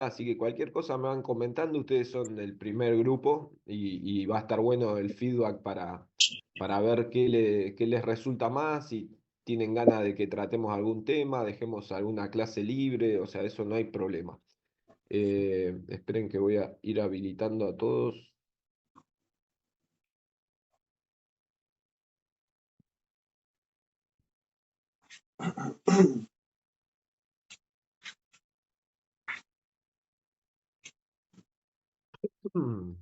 así que cualquier cosa me van comentando, ustedes son el primer grupo y va a estar bueno el feedback para ver qué les resulta más, si tienen ganas de que tratemos algún tema, dejemos alguna clase libre, o sea, eso no hay problema. Esperen que voy a ir habilitando a todos. Mm,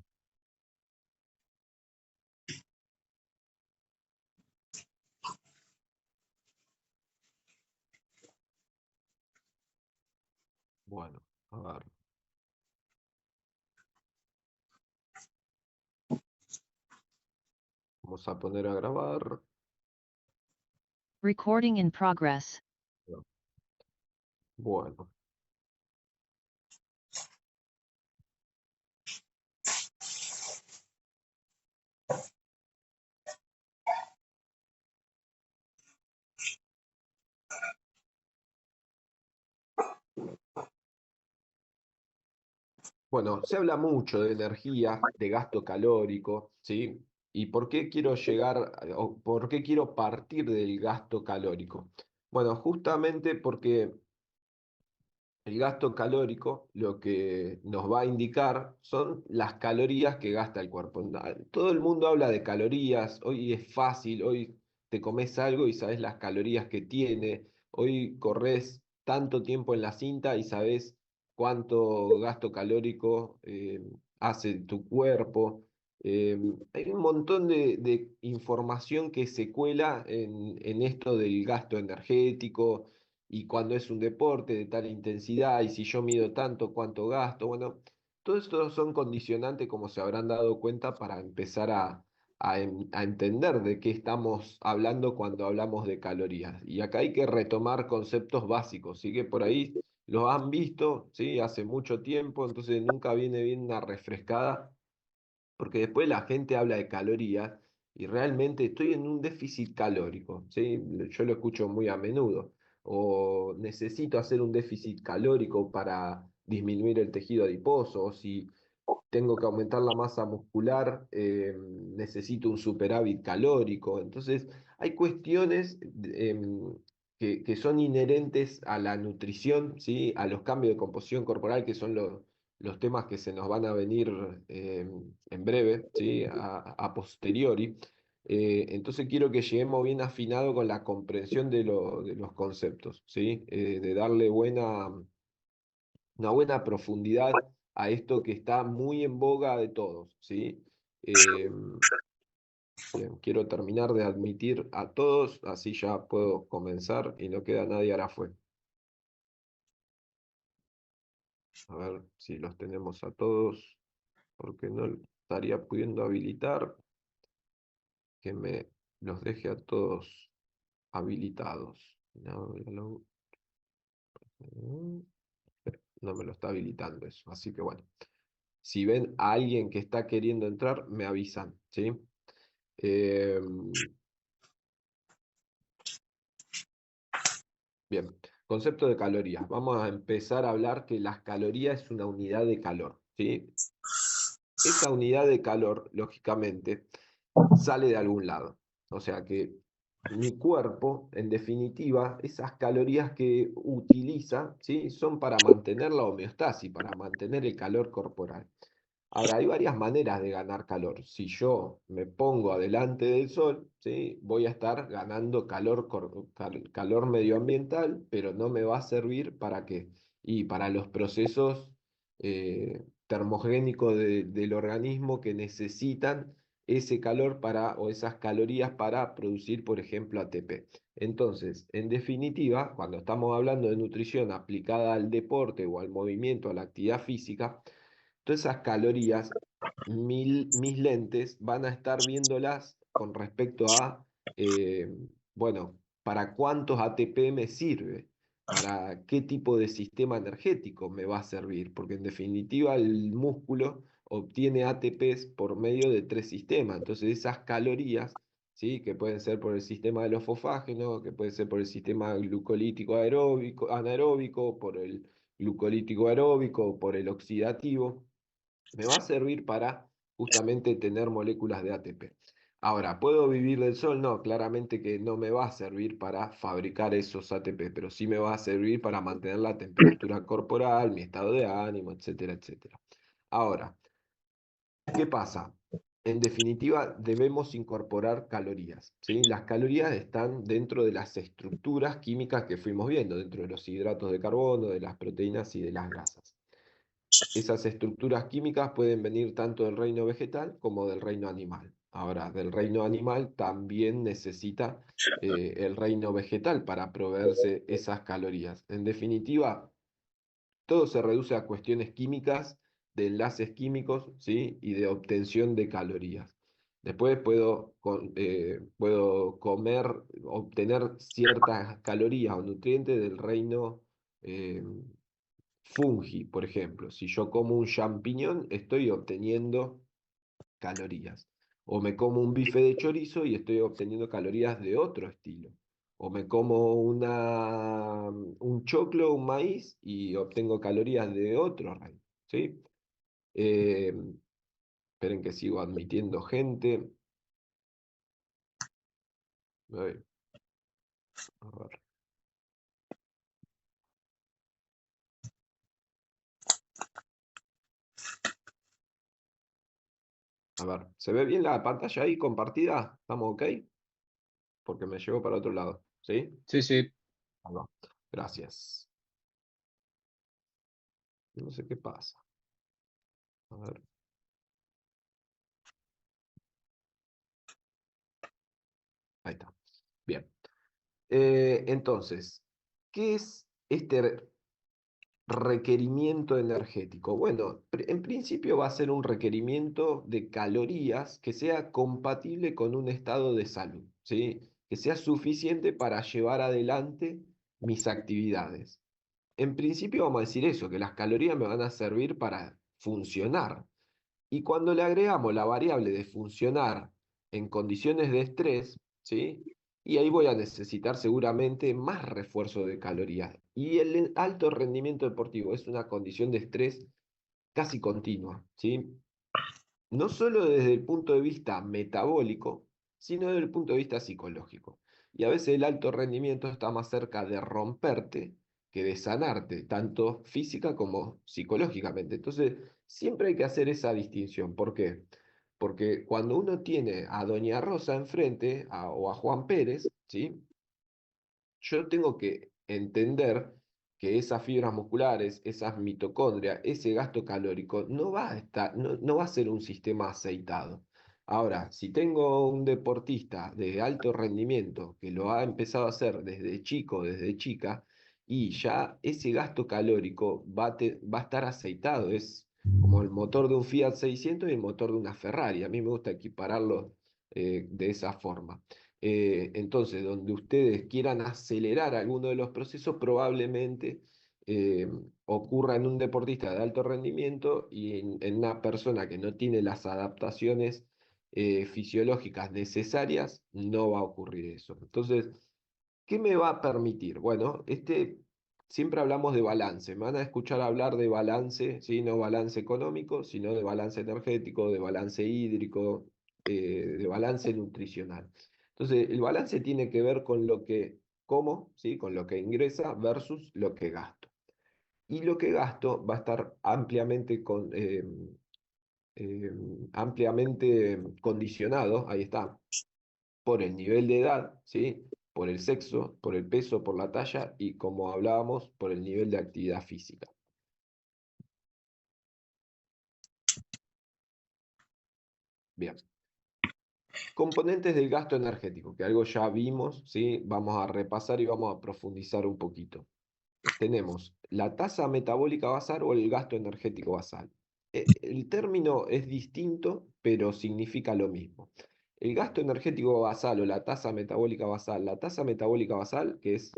Bueno, a ver, vamos a poner a grabar. Recording in progress. Bueno. Bueno, se habla mucho de energía, de gasto calórico, ¿sí? ¿Y por qué quiero llegar, o por qué quiero partir del gasto calórico? Bueno, justamente porque el gasto calórico lo que nos va a indicar son las calorías que gasta el cuerpo. Todo el mundo habla de calorías, hoy es fácil, hoy te comes algo y sabes las calorías que tiene, hoy corres tanto tiempo en la cinta y sabes cuánto gasto calórico hace tu cuerpo. Hay un montón de información que se cuela en esto del gasto energético y cuando es un deporte de tal intensidad, y si yo mido tanto, cuánto gasto. Bueno, todo esto son condicionantes, como se habrán dado cuenta, para empezar a entender de qué estamos hablando cuando hablamos de calorías. Y acá hay que retomar conceptos básicos, ¿sí? Que por ahí los han visto, ¿sí? Hace mucho tiempo, entonces nunca viene bien una refrescada, porque después la gente habla de calorías y realmente estoy en un déficit calórico, ¿sí? Yo lo escucho muy a menudo. O necesito hacer un déficit calórico para disminuir el tejido adiposo, o si tengo que aumentar la masa muscular, necesito un superávit calórico. Entonces, hay cuestiones que son inherentes a la nutrición, ¿sí? A los cambios de composición corporal, que son los temas que se nos van a venir en breve, ¿sí? A posteriori. Entonces quiero que lleguemos bien afinado con la comprensión de los conceptos, ¿sí? De darle una buena profundidad a esto que está muy en boga de todos, ¿sí? Eh, Bien, quiero terminar de admitir a todos, así ya puedo comenzar y no queda nadie ahora fue. A ver si los tenemos a todos, porque no estaría pudiendo habilitar que me los deje a todos habilitados. No me lo está habilitando eso, así que bueno. Si ven a alguien que está queriendo entrar, me avisan, ¿sí? Eh, Bien, concepto de calorías. Vamos a empezar a hablar que las calorías es una unidad de calor, ¿sí? Esa unidad de calor, lógicamente, sale de algún lado. O sea que mi cuerpo, en definitiva, esas calorías que utiliza, ¿sí? Son para mantener la homeostasis, para mantener el calor corporal. Ahora, hay varias maneras de ganar calor. Si yo me pongo adelante del sol, ¿sí? Voy a estar ganando calor medioambiental, pero no me va a servir para qué. Y para los procesos termogénicos del organismo que necesitan ese calor o esas calorías para producir, por ejemplo, ATP. Entonces, en definitiva, cuando estamos hablando de nutrición aplicada al deporte o al movimiento, a la actividad física, todas esas calorías, mis lentes van a estar viéndolas con respecto a, eh, bueno, para cuántos ATP me sirve, para qué tipo de sistema energético me va a servir, porque en definitiva el músculo obtiene ATPs por medio de tres sistemas. Entonces esas calorías, ¿sí? Que pueden ser por el sistema de los fosfágenos, que puede ser por el sistema glucolítico aeróbico, anaeróbico, glucolítico aeróbico, por el oxidativo, me va a servir para justamente tener moléculas de ATP. Ahora, ¿puedo vivir del sol? No, claramente que no me va a servir para fabricar esos ATP, pero sí me va a servir para mantener la temperatura corporal, mi estado de ánimo, etcétera, etcétera. Ahora, ¿qué pasa? En definitiva, debemos incorporar calorías, ¿sí? Las calorías están dentro de las estructuras químicas que fuimos viendo, dentro de los hidratos de carbono, de las proteínas y de las grasas. Esas estructuras químicas pueden venir tanto del reino vegetal como del reino animal. Ahora, del reino animal también necesita el reino vegetal para proveerse esas calorías. En definitiva, todo se reduce a cuestiones químicas, de enlaces químicos, ¿sí? Y de obtención de calorías. Después puedo comer, obtener ciertas calorías o nutrientes del reino eh, fungi, por ejemplo. Si yo como un champiñón, estoy obteniendo calorías. O me como un bife de chorizo y estoy obteniendo calorías de otro estilo. O me como un choclo, un maíz y obtengo calorías de otro reino. ¿Sí? Eh, esperen que sigo admitiendo gente. A ver, a ver. A ver, ¿se ve bien la pantalla ahí compartida? ¿Estamos ok? Porque me llevo para otro lado. ¿Sí? Sí, sí. Ahí va. Gracias. No sé qué pasa. A ver, ahí está. Bien. Entonces, ¿qué es este requerimiento energético? Bueno, en principio va a ser un requerimiento de calorías que sea compatible con un estado de salud, ¿sí? Que sea suficiente para llevar adelante mis actividades. En principio vamos a decir eso, que las calorías me van a servir para funcionar. Y cuando le agregamos la variable de funcionar en condiciones de estrés, ¿sí? Y ahí voy a necesitar seguramente más refuerzo de calorías. Y el alto rendimiento deportivo es una condición de estrés casi continua, ¿sí? No solo desde el punto de vista metabólico, sino desde el punto de vista psicológico. Y a veces el alto rendimiento está más cerca de romperte que de sanarte, tanto física como psicológicamente. Entonces, siempre hay que hacer esa distinción. ¿Por qué? Porque cuando uno tiene a Doña Rosa enfrente o a Juan Pérez, ¿sí? Yo tengo que entender que esas fibras musculares, esas mitocondrias, ese gasto calórico no va a estar, no va a ser un sistema aceitado. Ahora, si tengo un deportista de alto rendimiento que lo ha empezado a hacer desde chico, desde chica, y ya ese gasto calórico va a estar aceitado. Es como el motor de un Fiat 600 y el motor de una Ferrari. A mí me gusta equipararlo de esa forma. Entonces, donde ustedes quieran acelerar alguno de los procesos, probablemente eh, ocurra en un deportista de alto rendimiento y en una persona que no tiene las adaptaciones fisiológicas necesarias, no va a ocurrir eso. Entonces, ¿qué me va a permitir? Bueno, siempre hablamos de balance. Me van a escuchar hablar de balance, ¿sí? No balance económico, sino de balance energético, de balance hídrico, de balance nutricional. Entonces, el balance tiene que ver con lo que como, ¿sí? Con lo que ingresa versus lo que gasto. Y lo que gasto va a estar eh, ampliamente condicionado, ahí está, por el nivel de edad, ¿sí? Por el sexo, por el peso, por la talla y, como hablábamos, por el nivel de actividad física. Bien. Componentes del gasto energético, que algo ya vimos, ¿sí? Vamos a repasar y vamos a profundizar un poquito. Tenemos la tasa metabólica basal o el gasto energético basal. El término es distinto, pero significa lo mismo. El gasto energético basal o la tasa metabólica basal, que es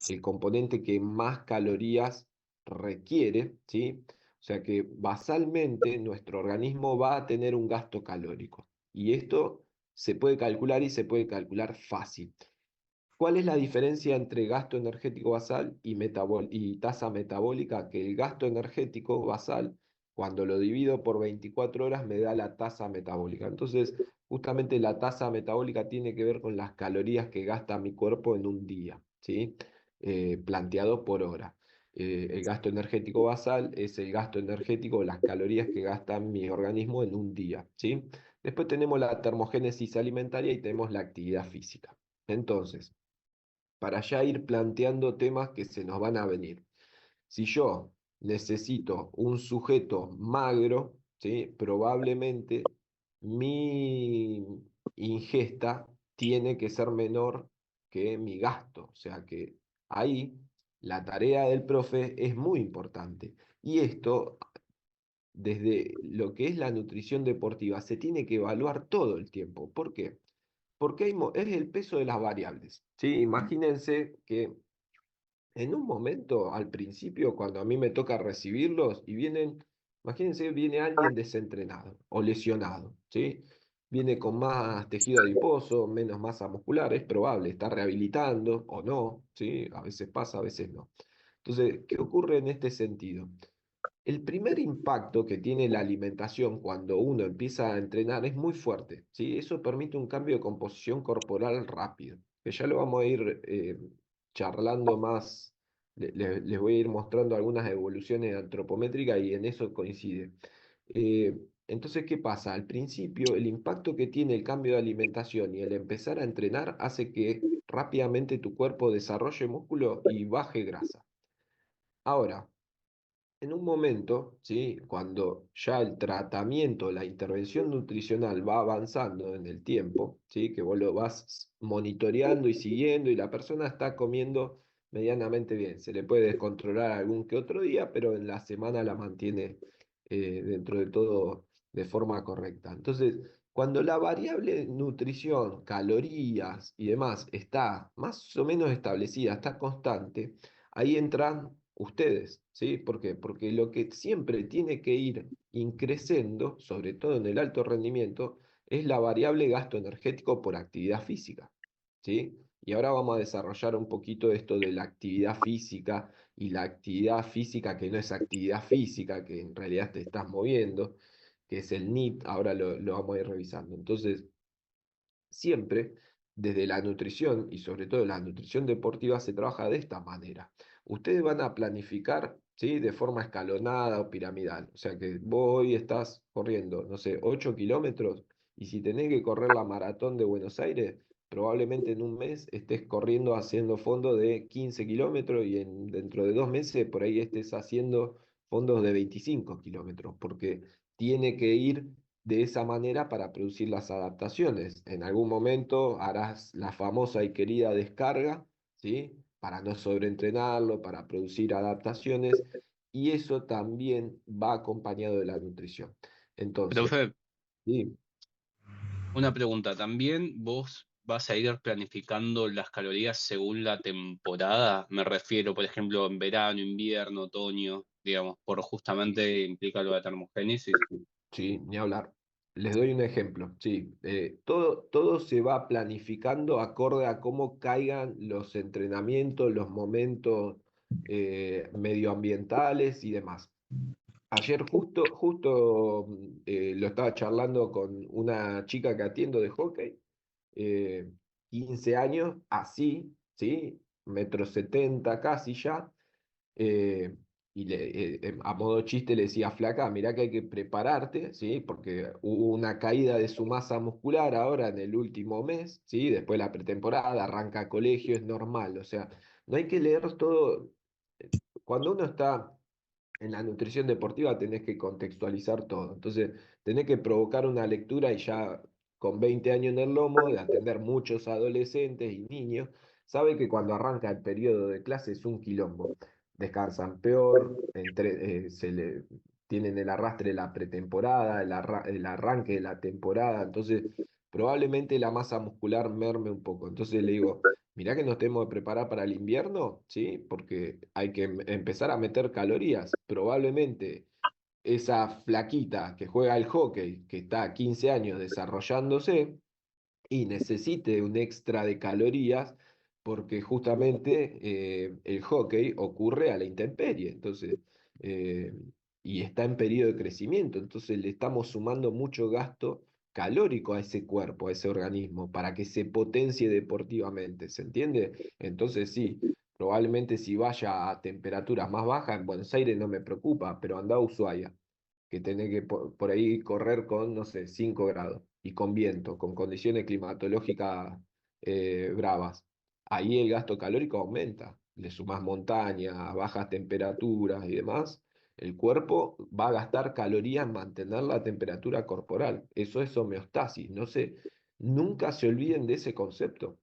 el componente que más calorías requiere, ¿sí? O sea que basalmente nuestro organismo va a tener un gasto calórico. Y esto se puede calcular y se puede calcular fácil. ¿Cuál es la diferencia entre gasto energético basal y tasa metabólica? Que el gasto energético basal, cuando lo divido por 24 horas, me da la tasa metabólica. Entonces, justamente la tasa metabólica tiene que ver con las calorías que gasta mi cuerpo en un día, ¿sí? Planteado por hora. El gasto energético basal es el gasto energético, las calorías que gasta mi organismo en un día, ¿sí? Después tenemos la termogénesis alimentaria y tenemos la actividad física. Entonces, para ya ir planteando temas que se nos van a venir. Si yo necesito un sujeto magro, ¿sí? Probablemente mi ingesta tiene que ser menor que mi gasto. O sea que ahí la tarea del profe es muy importante. Y esto, desde lo que es la nutrición deportiva, se tiene que evaluar todo el tiempo. ¿Por qué? Porque es el peso de las variables, ¿sí? Imagínense que en un momento, al principio, cuando a mí me toca recibirlos y vienen, imagínense, viene alguien desentrenado o lesionado, ¿sí? Viene con más tejido adiposo, menos masa muscular, es probable, está rehabilitando o no, ¿sí? A veces pasa, a veces no. Entonces, ¿qué ocurre en este sentido? El primer impacto que tiene la alimentación cuando uno empieza a entrenar es muy fuerte, ¿sí? Eso permite un cambio de composición corporal rápido, que ya lo vamos a ir charlando más, les voy a ir mostrando algunas evoluciones antropométricas y en eso coincide. Entonces, ¿qué pasa? Al principio, el impacto que tiene el cambio de alimentación y el empezar a entrenar hace que rápidamente tu cuerpo desarrolle músculo y baje grasa. Ahora, en un momento, ¿sí? Cuando ya el tratamiento, la intervención nutricional va avanzando en el tiempo, ¿sí? Que vos lo vas monitoreando y siguiendo y la persona está comiendo medianamente bien. Se le puede descontrolar algún que otro día, pero en la semana la mantiene dentro de todo de forma correcta. Entonces, cuando la variable nutrición, calorías y demás está más o menos establecida, está constante, ahí entran ustedes, ¿sí? ¿Por qué? Porque lo que siempre tiene que ir increciendo, sobre todo en el alto rendimiento, es la variable gasto energético por actividad física, ¿sí? Y ahora vamos a desarrollar un poquito esto de la actividad física y la actividad física que no es actividad física, que en realidad te estás moviendo, que es el NEAT, ahora lo vamos a ir revisando. Entonces, siempre desde la nutrición y sobre todo la nutrición deportiva se trabaja de esta manera. Ustedes van a planificar, ¿sí? De forma escalonada o piramidal. O sea que vos hoy estás corriendo, no sé, 8 kilómetros y si tenés que correr la maratón de Buenos Aires, probablemente en un mes estés corriendo haciendo fondo de 15 kilómetros y dentro de 2 meses por ahí estés haciendo fondos de 25 kilómetros, porque tiene que ir de esa manera para producir las adaptaciones. En algún momento harás la famosa y querida descarga, ¿sí? Para no sobreentrenarlo, para producir adaptaciones, y eso también va acompañado de la nutrición. Entonces, Profe, sí, una pregunta. ¿También vos vas a ir planificando las calorías según la temporada? Me refiero, por ejemplo, en verano, invierno, otoño, digamos, por justamente implica lo de termogénesis. sí, ni hablar. Les doy un ejemplo, sí. Todo se va planificando acorde a cómo caigan los entrenamientos, los momentos medioambientales y demás. Ayer justo lo estaba charlando con una chica que atiendo de hockey, eh, 15 años, así, ¿sí? 1,70 m casi ya, eh, y a modo chiste le decía, flaca, mirá que hay que prepararte, ¿sí? Porque hubo una caída de su masa muscular ahora en el último mes, ¿sí? Después de la pretemporada, arranca colegio, es normal, o sea, no hay que leer todo. Cuando uno está en la nutrición deportiva tenés que contextualizar todo. Entonces, tenés que provocar una lectura y ya con 20 años en el lomo, de atender muchos adolescentes y niños, sabe que cuando arranca el periodo de clase es un quilombo. Descansan peor, tienen el arrastre de la pretemporada, el arranque de la temporada, entonces probablemente la masa muscular merme un poco. Entonces le digo, mirá que nos tenemos que preparar para el invierno, ¿sí? Porque hay que empezar a meter calorías. Probablemente esa flaquita que juega al hockey, que está a 15 años desarrollándose y necesite un extra de calorías, porque justamente el hockey ocurre a la intemperie, entonces, eh, y está en periodo de crecimiento, entonces le estamos sumando mucho gasto calórico a ese cuerpo, a ese organismo, para que se potencie deportivamente, ¿se entiende? Entonces sí, probablemente si vaya a temperaturas más bajas, en Buenos Aires no me preocupa, pero anda a Ushuaia, que tenés que por ahí correr con, no sé, 5 grados, y con viento, con condiciones climatológicas bravas. Ahí el gasto calórico aumenta. Le sumás montaña, bajas temperaturas y demás, el cuerpo va a gastar calorías en mantener la temperatura corporal. Eso es homeostasis. No sé, nunca se olviden de ese concepto.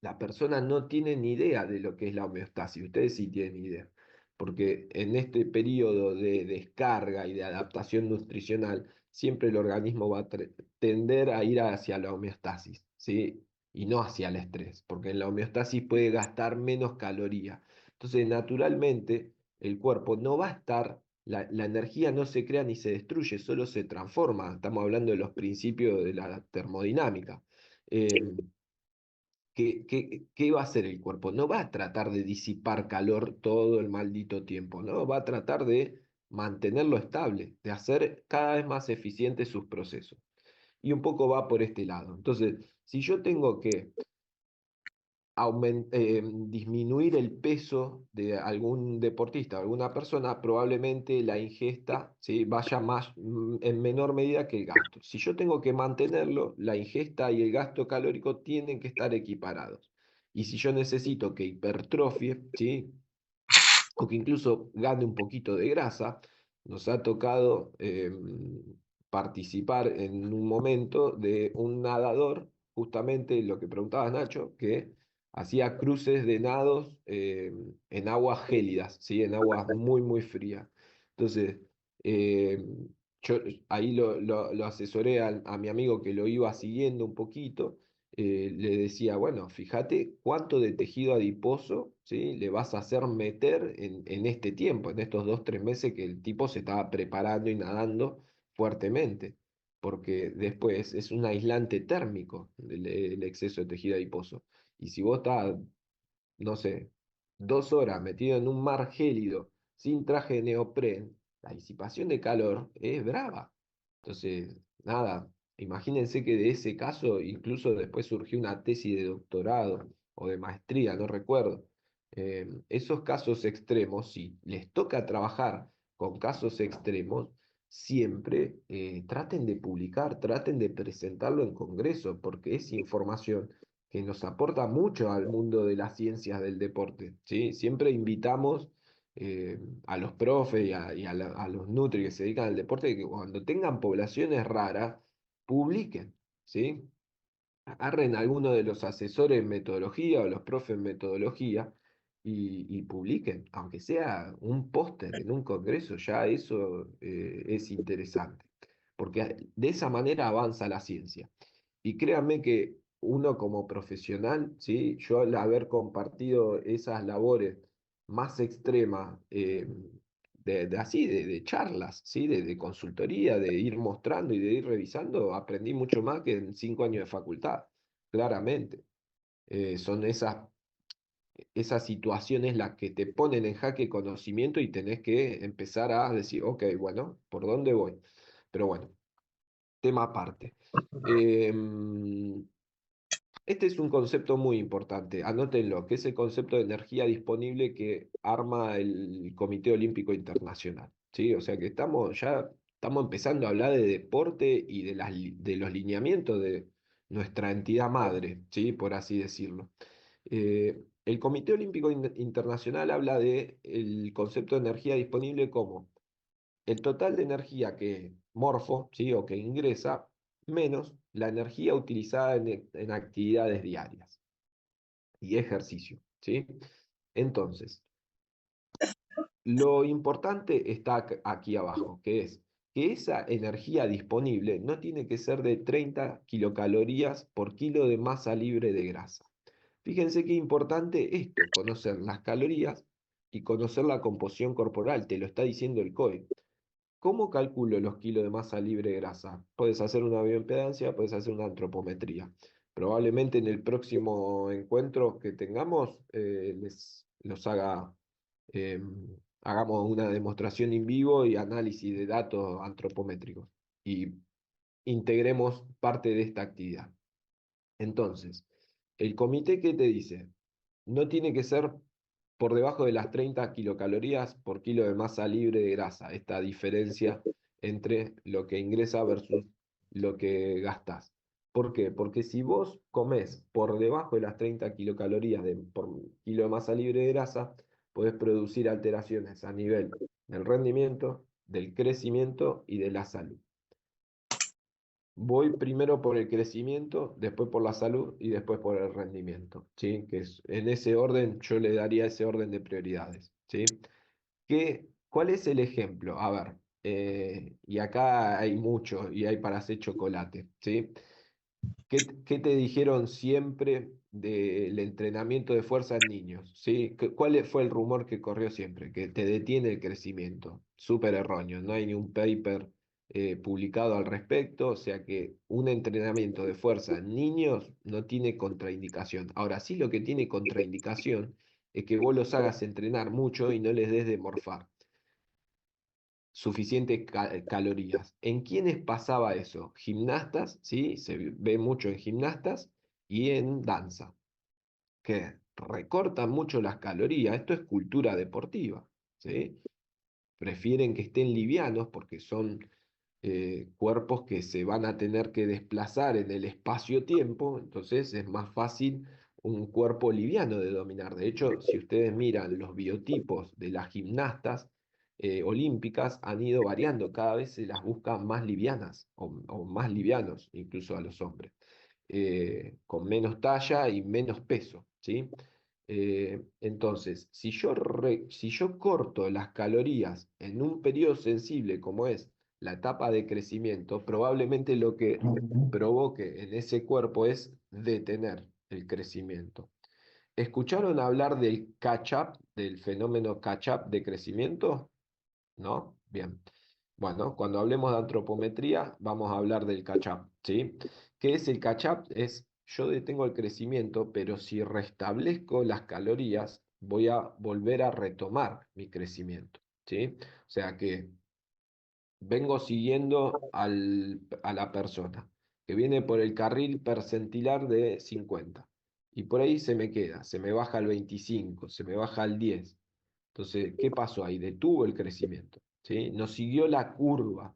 La persona no tiene ni idea de lo que es la homeostasis. Ustedes sí tienen idea. Porque en este periodo de descarga y de adaptación nutricional, siempre el organismo va a tender a ir hacia la homeostasis, ¿sí? Y no hacia el estrés, porque en la homeostasis puede gastar menos calorías. Entonces, naturalmente, el cuerpo no va a estar, la energía no se crea ni se destruye, solo se transforma. Estamos hablando de los principios de la termodinámica. ¿Qué va a hacer el cuerpo? No va a tratar de disipar calor todo el maldito tiempo, ¿no? Va a tratar de mantenerlo estable, de hacer cada vez más eficientes sus procesos. Y un poco va por este lado. Entonces, si yo tengo que disminuir el peso de algún deportista, alguna persona, probablemente la ingesta, ¿sí? Vaya más, en menor medida que el gasto. Si yo tengo que mantenerlo, la ingesta y el gasto calórico tienen que estar equiparados. Y si yo necesito que hipertrofie, ¿sí? O que incluso gane un poquito de grasa, nos ha tocado participar en un momento de un nadador, justamente lo que preguntaba Nacho, que hacía cruces de nados en aguas gélidas, ¿sí? En aguas muy, muy frías. Entonces, eh, yo ahí lo asesoré a mi amigo que lo iba siguiendo un poquito. Le decía, bueno, fíjate cuánto de tejido adiposo, ¿sí? Le vas a hacer meter en este tiempo, en estos 2, 3 meses que el tipo se estaba preparando y nadando fuertemente, porque después es un aislante térmico el exceso de tejido adiposo. Y si vos estás, no sé, 2 horas metido en un mar gélido, sin traje de neopren, la disipación de calor es brava. Entonces, nada, imagínense que de ese caso incluso después surgió una tesis de doctorado o de maestría, no recuerdo. Esos casos extremos, si les toca trabajar con casos extremos, siempre traten de publicar, traten de presentarlo en congreso, porque es información que nos aporta mucho al mundo de las ciencias del deporte, ¿sí? Siempre invitamos a los profes y a los nutri que se dedican al deporte que cuando tengan poblaciones raras, publiquen, ¿sí? Agarren a alguno de los asesores en metodología o los profes en metodología y publiquen, aunque sea un póster en un congreso, ya eso es interesante, porque de esa manera avanza la ciencia. Y créanme que uno como profesional, ¿sí? Yo al haber compartido esas labores más extremas, de charlas, ¿sí? De consultoría, de ir mostrando y de ir revisando, aprendí mucho más que en 5 años de facultad, claramente. Son esas situaciones las que te ponen en jaque conocimiento y tenés que empezar a decir, ok, bueno, ¿por dónde voy? Pero bueno, tema aparte. Em, este es un concepto muy importante, anótenlo, que es el concepto de energía disponible que arma el Comité Olímpico Internacional, ¿sí? O sea que estamos empezando a hablar de deporte y de los lineamientos de nuestra entidad madre, ¿sí? Por así decirlo. El Comité Olímpico Internacional habla de el concepto de energía disponible como el total de energía que morfo, ¿sí? O que ingresa, menos la energía utilizada en actividades diarias y ejercicio, ¿sí? Entonces, lo importante está aquí abajo, que es que esa energía disponible no tiene que ser de 30 kilocalorías por kilo de masa libre de grasa. Fíjense qué importante esto, conocer las calorías y conocer la composición corporal, te lo está diciendo el COE. ¿Cómo calculo los kilos de masa libre de grasa? Puedes hacer una bioimpedancia, puedes hacer una antropometría. Probablemente en el próximo encuentro que tengamos, hagamos una demostración en vivo y análisis de datos antropométricos y integremos parte de esta actividad. Entonces, el comité, ¿qué te dice? No tiene que ser por debajo de las 30 kilocalorías por kilo de masa libre de grasa, esta diferencia entre lo que ingresa versus lo que gastas. ¿Por qué? Porque si vos comés por debajo de las 30 kilocalorías por kilo de masa libre de grasa, podés producir alteraciones a nivel del rendimiento, del crecimiento y de la salud. Voy primero por el crecimiento, después por la salud y después por el rendimiento, ¿sí? Que es, en ese orden yo le daría ese orden de prioridades, ¿sí? ¿Cuál es el ejemplo? A ver, y acá hay mucho y hay para hacer chocolate, ¿sí? ¿Qué te dijeron siempre del entrenamiento de fuerza en niños? ¿Sí? ¿Cuál fue el rumor que corrió siempre? Que te detiene el crecimiento. Súper erróneo, no hay ni un paper publicado al respecto, o sea que un entrenamiento de fuerza en niños no tiene contraindicación. Ahora sí lo que tiene contraindicación es que vos los hagas entrenar mucho y no les des de morfar suficientes calorías. ¿En quiénes pasaba eso? Gimnastas, ¿sí? Se ve mucho en gimnastas y en danza, que recortan mucho las calorías. Esto es cultura deportiva, ¿sí? Prefieren que estén livianos porque son cuerpos que se van a tener que desplazar en el espacio-tiempo, entonces es más fácil un cuerpo liviano de dominar. De hecho, si ustedes miran los biotipos de las gimnastas olímpicas, han ido variando, cada vez se las buscan más livianas o más livianos, incluso a los hombres, con menos talla y menos peso, ¿sí? Entonces, si yo corto las calorías en un periodo sensible como es la etapa de crecimiento, probablemente lo que provoque en ese cuerpo es detener el crecimiento. ¿Escucharon hablar del catch-up, del fenómeno catch-up de crecimiento? ¿No? Bien. Bueno, cuando hablemos de antropometría, vamos a hablar del catch-up, ¿sí? ¿Qué es el catch-up? Es yo detengo el crecimiento, pero si restablezco las calorías, voy a volver a retomar mi crecimiento, ¿sí? O sea que vengo siguiendo a la persona que viene por el carril percentilar de 50 y por ahí se me queda, se me baja al 25, se me baja al 10. Entonces, ¿qué pasó ahí? Detuvo el crecimiento, ¿sí? No siguió la curva.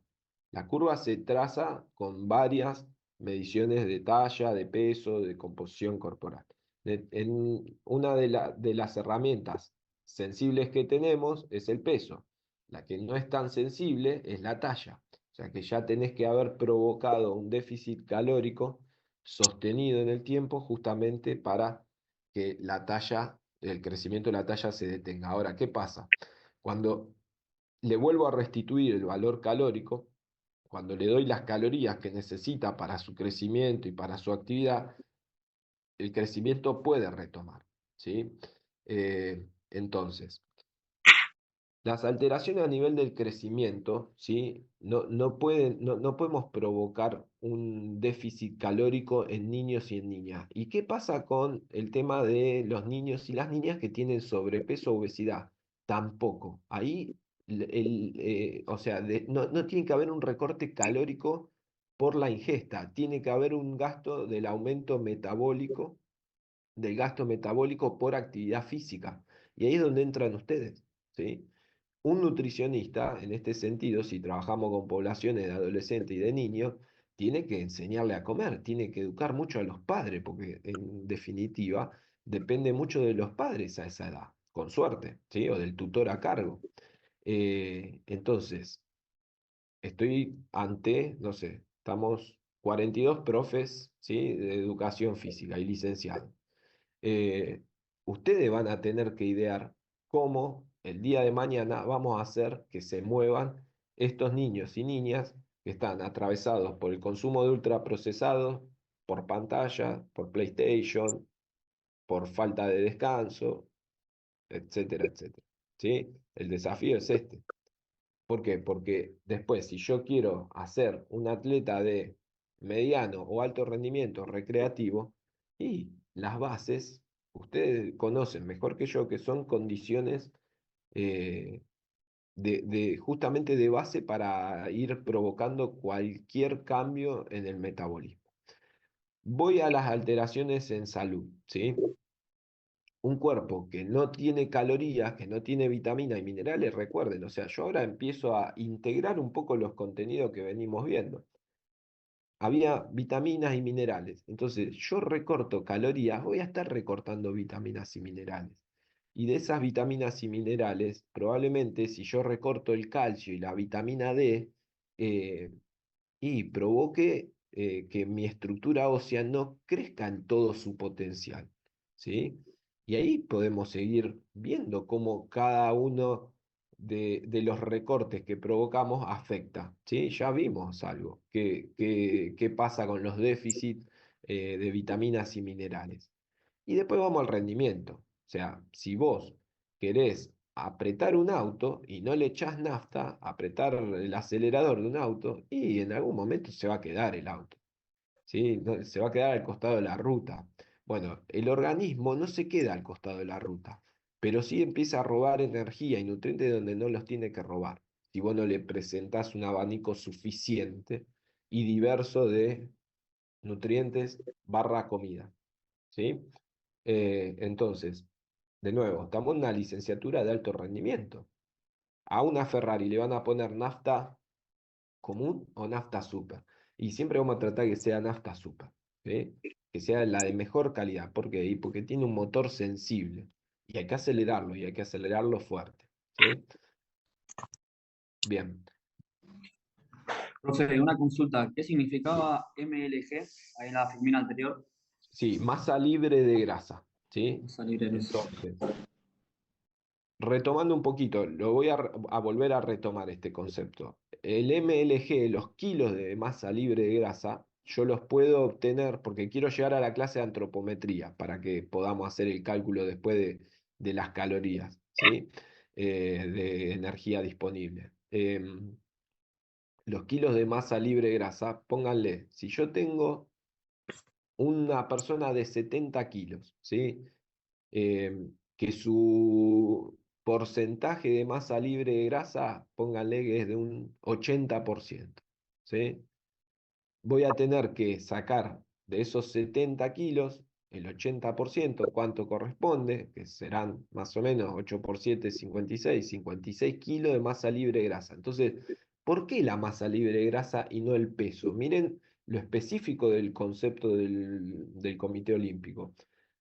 La curva se traza con varias mediciones de talla, de peso, de composición corporal. En una de las herramientas sensibles que tenemos es el peso. La que no es tan sensible es la talla. O sea que ya tenés que haber provocado un déficit calórico sostenido en el tiempo justamente para que el crecimiento de la talla se detenga. Ahora, ¿qué pasa? Cuando le vuelvo a restituir el valor calórico, cuando le doy las calorías que necesita para su crecimiento y para su actividad, el crecimiento puede retomar, ¿sí? Entonces, las alteraciones a nivel del crecimiento, ¿sí? No podemos provocar un déficit calórico en niños y en niñas. ¿Y qué pasa con el tema de los niños y las niñas que tienen sobrepeso o obesidad? Tampoco. Ahí, o sea, no tiene que haber un recorte calórico por la ingesta, tiene que haber un gasto del aumento metabólico, del gasto metabólico por actividad física. Y ahí es donde entran ustedes, ¿sí? Un nutricionista, en este sentido, si trabajamos con poblaciones de adolescentes y de niños, tiene que enseñarle a comer, tiene que educar mucho a los padres, porque en definitiva depende mucho de los padres a esa edad, con suerte, ¿sí? O del tutor a cargo. Entonces, estoy ante, no sé, estamos 42 profes, ¿sí? De educación física y licenciados. eh, Ustedes van a tener que idear cómo el día de mañana vamos a hacer que se muevan estos niños y niñas que están atravesados por el consumo de ultraprocesados, por pantalla, por PlayStation, por falta de descanso, etcétera, etcétera. ¿Sí? El desafío es este. ¿Por qué? Porque después, si yo quiero hacer un atleta de mediano o alto rendimiento recreativo, y las bases, ustedes conocen mejor que yo que son condiciones eh, justamente de base para ir provocando cualquier cambio en el metabolismo. Voy a las alteraciones en salud, ¿sí? Un cuerpo que no tiene calorías, que no tiene vitaminas y minerales, recuerden, o sea, yo ahora empiezo a integrar un poco los contenidos que venimos viendo. Había vitaminas y minerales, entonces yo recorto calorías, voy a estar recortando vitaminas y minerales. Y de esas vitaminas y minerales, probablemente si yo recorto el calcio y la vitamina D, eh, y provoque que mi estructura ósea no crezca en todo su potencial, ¿sí? Y ahí podemos seguir viendo cómo cada uno de los recortes que provocamos afecta, ¿sí? Ya vimos algo, qué pasa con los déficits de vitaminas y minerales. Y después vamos al rendimiento. O sea, si vos querés apretar un auto y no le echás nafta, apretar el acelerador de un auto, y en algún momento se va a quedar el auto, ¿sí? Se va a quedar al costado de la ruta. Bueno, el organismo no se queda al costado de la ruta, pero sí empieza a robar energía y nutrientes donde no los tiene que robar. Si vos no le presentás un abanico suficiente y diverso de nutrientes barra comida, ¿sí? Entonces, de nuevo, estamos en una licenciatura de alto rendimiento. A una Ferrari le van a poner nafta común o nafta super. Y siempre vamos a tratar que sea nafta super, ¿sí? Que sea la de mejor calidad. ¿Por qué? Y porque tiene un motor sensible. Y hay que acelerarlo, y hay que acelerarlo fuerte, ¿sí? Bien. Profe, una consulta. ¿Qué significaba MLG ahí en la filmina anterior? Sí, masa libre de grasa, ¿sí? Vamos a salir en eso. Entonces, retomando un poquito, lo voy a volver a retomar este concepto. El MLG, los kilos de masa libre de grasa, yo los puedo obtener porque quiero llegar a la clase de antropometría para que podamos hacer el cálculo después de las calorías, ¿sí? De energía disponible. Los kilos de masa libre de grasa, pónganle, si yo tengo una persona de 70 kilos, ¿sí? Que su porcentaje de masa libre de grasa, pónganle que es de un 80%, ¿sí? Voy a tener que sacar de esos 70 kilos el 80%, ¿cuánto corresponde? Que serán más o menos 8 por 7, 56 kilos de masa libre de grasa. Entonces, ¿por qué la masa libre de grasa y no el peso? Miren lo específico del concepto del Comité Olímpico.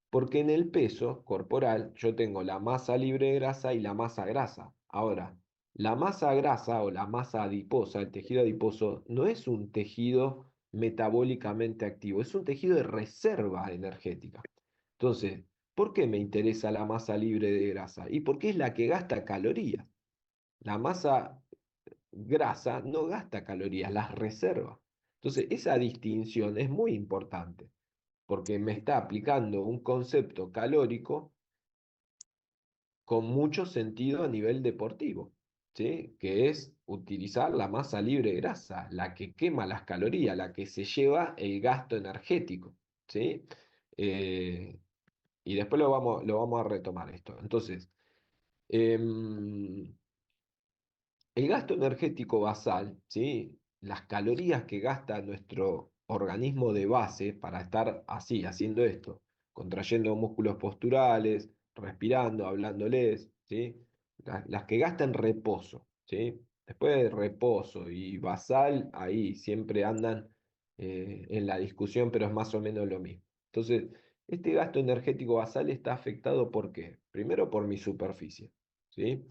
Porque en el peso corporal yo tengo la masa libre de grasa y la masa grasa. Ahora, la masa grasa o la masa adiposa, el tejido adiposo, no es un tejido metabólicamente activo, es un tejido de reserva energética. Entonces, ¿por qué me interesa la masa libre de grasa? Y porque es la que gasta calorías. La masa grasa no gasta calorías, las reserva. Entonces, esa distinción es muy importante porque me está aplicando un concepto calórico con mucho sentido a nivel deportivo, ¿sí? Que es utilizar la masa libre de grasa, la que quema las calorías, la que se lleva el gasto energético, ¿sí? Eh, y después lo vamos a retomar esto. Entonces, em, el gasto energético basal, ¿sí? Las calorías que gasta nuestro organismo de base para estar así, haciendo esto, contrayendo músculos posturales, respirando, hablándoles, ¿sí? Las que gasta en reposo, ¿sí? Después de reposo y basal, ahí siempre andan en la discusión, pero es más o menos lo mismo. Entonces, este gasto energético basal está afectado ¿por qué? Primero por mi superficie, ¿sí?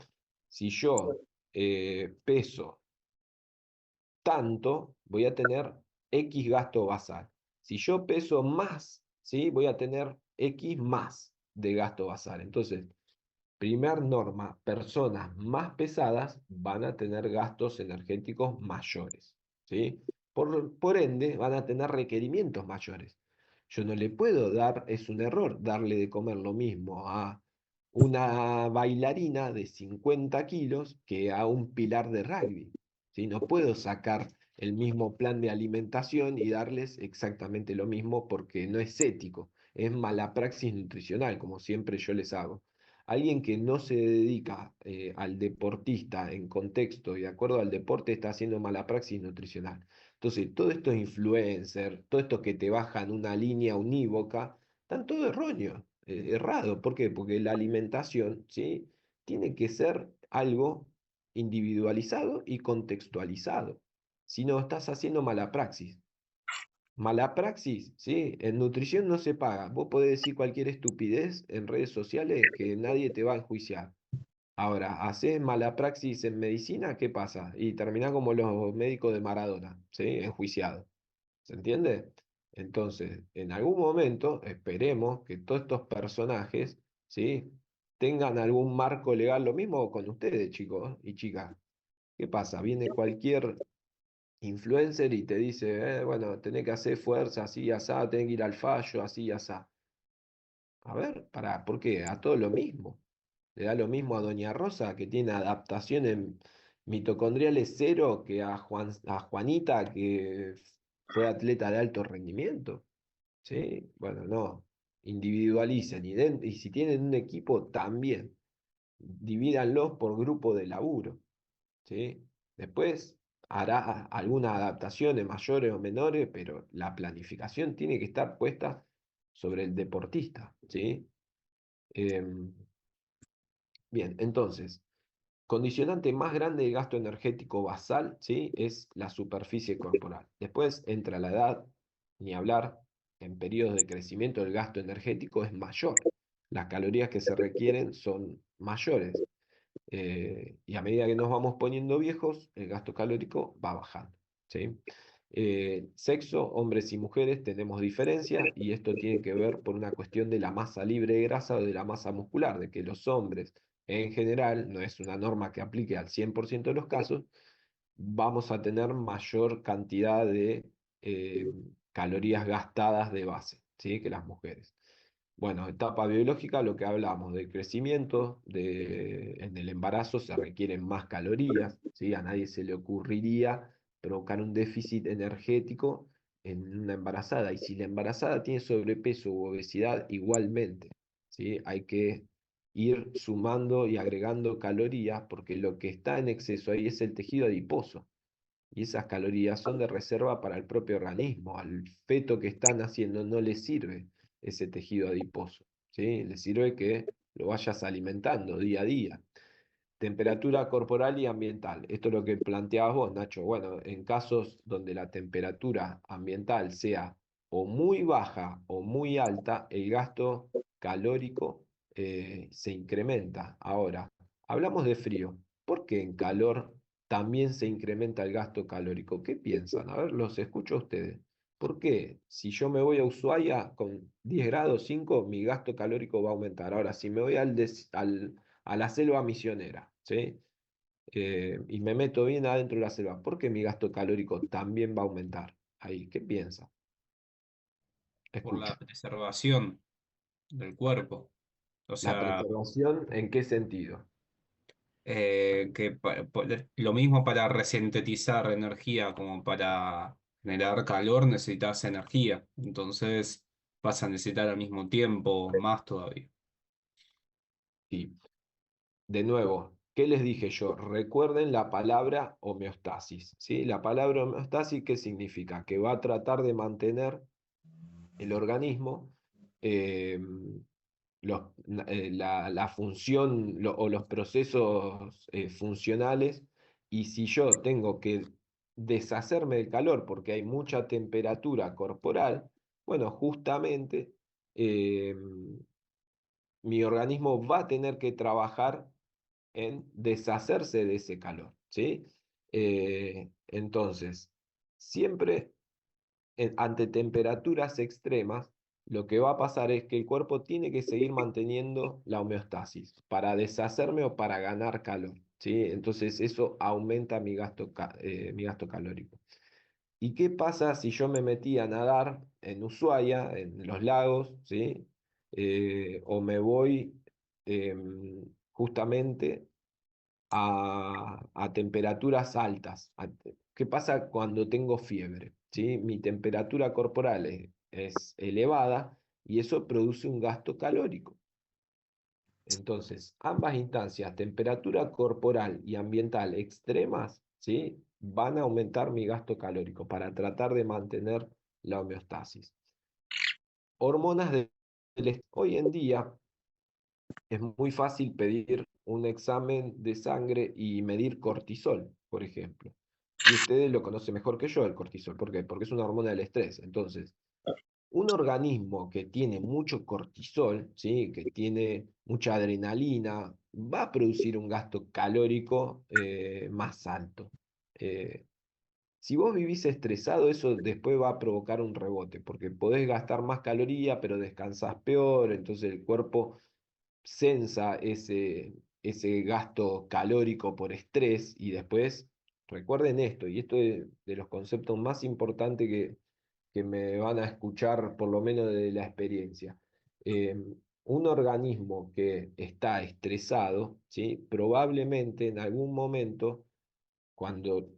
Si yo peso tanto, voy a tener X gasto basal. Si yo peso más, ¿sí? Voy a tener X más de gasto basal. Entonces, primer norma, personas más pesadas van a tener gastos energéticos mayores, ¿sí? Por ende, van a tener requerimientos mayores. Yo no le puedo dar, es un error, darle de comer lo mismo a una bailarina de 50 kilos que a un pilar de rugby, ¿sí? No puedo sacar el mismo plan de alimentación y darles exactamente lo mismo porque no es ético, es mala praxis nutricional, como siempre yo les hago. Alguien que no se dedica al deportista en contexto y de acuerdo al deporte está haciendo mala praxis nutricional. Entonces, todos estos influencers, todo esto que te bajan una línea unívoca, están todo erróneo, errado. ¿Por qué? Porque la alimentación, ¿sí? Tiene que ser algo individualizado y contextualizado. Si no, estás haciendo mala praxis. Mala praxis, ¿sí? En nutrición no se paga. Vos podés decir cualquier estupidez en redes sociales que nadie te va a enjuiciar. Ahora, haces mala praxis en medicina, ¿qué pasa? Y terminás como los médicos de Maradona, ¿sí? Enjuiciados. ¿Se entiende? Entonces, en algún momento, esperemos que todos estos personajes, ¿sí? Tengan algún marco legal, lo mismo con ustedes, chicos y chicas. ¿Qué pasa? Viene cualquier influencer y te dice, bueno, tenés que hacer fuerza, así y asá, tenés que ir al fallo, así y asá. A ver, ¿por qué? A todo lo mismo. Le da lo mismo a Doña Rosa, que tiene adaptaciones mitocondriales cero, que a Juanita, que fue atleta de alto rendimiento. ¿Sí? Bueno, no. Individualicen y si tienen un equipo, también. Divídanlos por grupo de laburo. ¿Sí? Después hará algunas adaptaciones mayores o menores, pero la planificación tiene que estar puesta sobre el deportista. ¿Sí? Em, bien, entonces, condicionante más grande de gasto energético basal, ¿sí? Es la superficie corporal. Después entra la edad, ni hablar, en periodos de crecimiento el gasto energético es mayor. Las calorías que se requieren son mayores. Y a medida que nos vamos poniendo viejos, el gasto calórico va bajando, ¿sí? Sexo, hombres y mujeres tenemos diferencias y esto tiene que ver por una cuestión de la masa libre de grasa o de la masa muscular, de que los hombres en general, no es una norma que aplique al 100% de los casos, vamos a tener mayor cantidad de calorías gastadas de base, ¿sí? Que las mujeres. Bueno, etapa biológica, lo que hablamos del crecimiento, en el embarazo se requieren más calorías, ¿sí? A nadie se le ocurriría provocar un déficit energético en una embarazada. Y si la embarazada tiene sobrepeso u obesidad, igualmente, ¿sí? Hay que ir sumando y agregando calorías porque lo que está en exceso ahí es el tejido adiposo. Y esas calorías son de reserva para el propio organismo. Al feto que están haciendo no le sirve ese tejido adiposo, ¿sí? Le sirve que lo vayas alimentando día a día. Temperatura corporal y ambiental. Esto es lo que planteabas vos, Nacho. Bueno, en casos donde la temperatura ambiental sea o muy baja o muy alta, el gasto calórico se incrementa. Ahora, hablamos de frío. ¿Por qué en calor también se incrementa el gasto calórico? ¿Qué piensan? A ver, los escucho a ustedes. ¿Por qué? Si yo me voy a Ushuaia con 10 grados 5, mi gasto calórico va a aumentar. Ahora, si me voy a la selva misionera, ¿sí? Y me meto bien adentro de la selva, ¿por qué mi gasto calórico también va a aumentar? Ahí, ¿qué piensa? Por la Escucho. preservación del cuerpo. O ¿La sea, preservación en qué sentido? lo mismo para resintetizar energía como para generar calor necesitas energía. Entonces vas a necesitar al mismo tiempo más todavía. Sí. De nuevo, ¿qué les dije yo? Recuerden la palabra homeostasis, ¿sí? La palabra homeostasis, ¿qué significa? Que va a tratar de mantener el organismo, eh, la función o los procesos funcionales, y si yo tengo que deshacerme del calor porque hay mucha temperatura corporal, bueno, justamente eh, mi organismo va a tener que trabajar en deshacerse de ese calor, ¿sí? Entonces, siempre ante temperaturas extremas, lo que va a pasar es que el cuerpo tiene que seguir manteniendo la homeostasis para deshacerme o para ganar calor, ¿sí? Entonces eso aumenta mi gasto calórico. ¿Y qué pasa si yo me metí a nadar en Ushuaia, en los lagos, ¿sí? O me voy justamente a temperaturas altas, ¿Qué pasa cuando tengo fiebre? ¿Sí? Mi temperatura corporal es elevada y eso produce un gasto calórico. Entonces, ambas instancias, temperatura corporal y ambiental extremas, ¿sí? Van a aumentar mi gasto calórico para tratar de mantener la homeostasis. Hormonas hoy en día es muy fácil pedir un examen de sangre y medir cortisol, por ejemplo. Y ustedes lo conocen mejor que yo, el cortisol. ¿Por qué? Porque es una hormona del estrés. Entonces, un organismo que tiene mucho cortisol, ¿sí? Que tiene mucha adrenalina, va a producir un gasto calórico más alto. Eh, si vos vivís estresado, eso después va a provocar un rebote, porque podés gastar más calorías, pero descansás peor, entonces el cuerpo sensa ese gasto calórico por estrés y después, recuerden esto, y esto es de los conceptos más importantes que me van a escuchar por lo menos de la experiencia. Eh, un organismo que está estresado, ¿sí? Probablemente en algún momento, cuando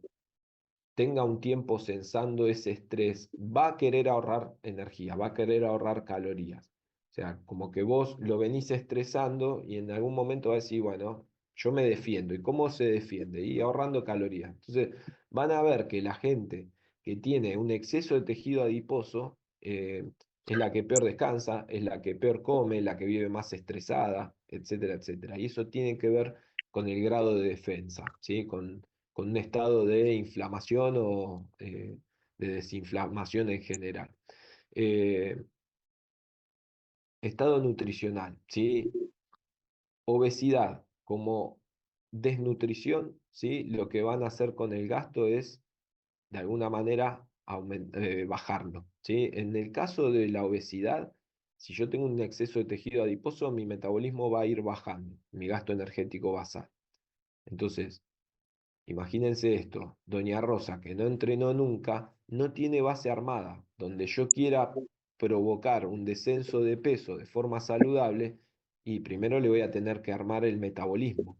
tenga un tiempo sensando ese estrés, va a querer ahorrar energía, va a querer ahorrar calorías. O sea, como que vos lo venís estresando y en algún momento va a decir, bueno, yo me defiendo. ¿Y cómo se defiende? Y ahorrando calorías. Entonces, van a ver que la gente que tiene un exceso de tejido adiposo es la que peor descansa, es la que peor come, la que vive más estresada, etcétera, etcétera. Y eso tiene que ver con el grado de defensa, ¿sí? Con un estado de inflamación o de desinflamación en general. Eh, estado nutricional, ¿sí? Obesidad como desnutrición, ¿sí? Lo que van a hacer con el gasto es, de alguna manera, bajarlo, ¿sí? En el caso de la obesidad, si yo tengo un exceso de tejido adiposo, mi metabolismo va a ir bajando, mi gasto energético basal. Entonces, imagínense esto, Doña Rosa, que no entrenó nunca, no tiene base armada. Donde yo quiera provocar un descenso de peso de forma saludable, y primero le voy a tener que armar el metabolismo.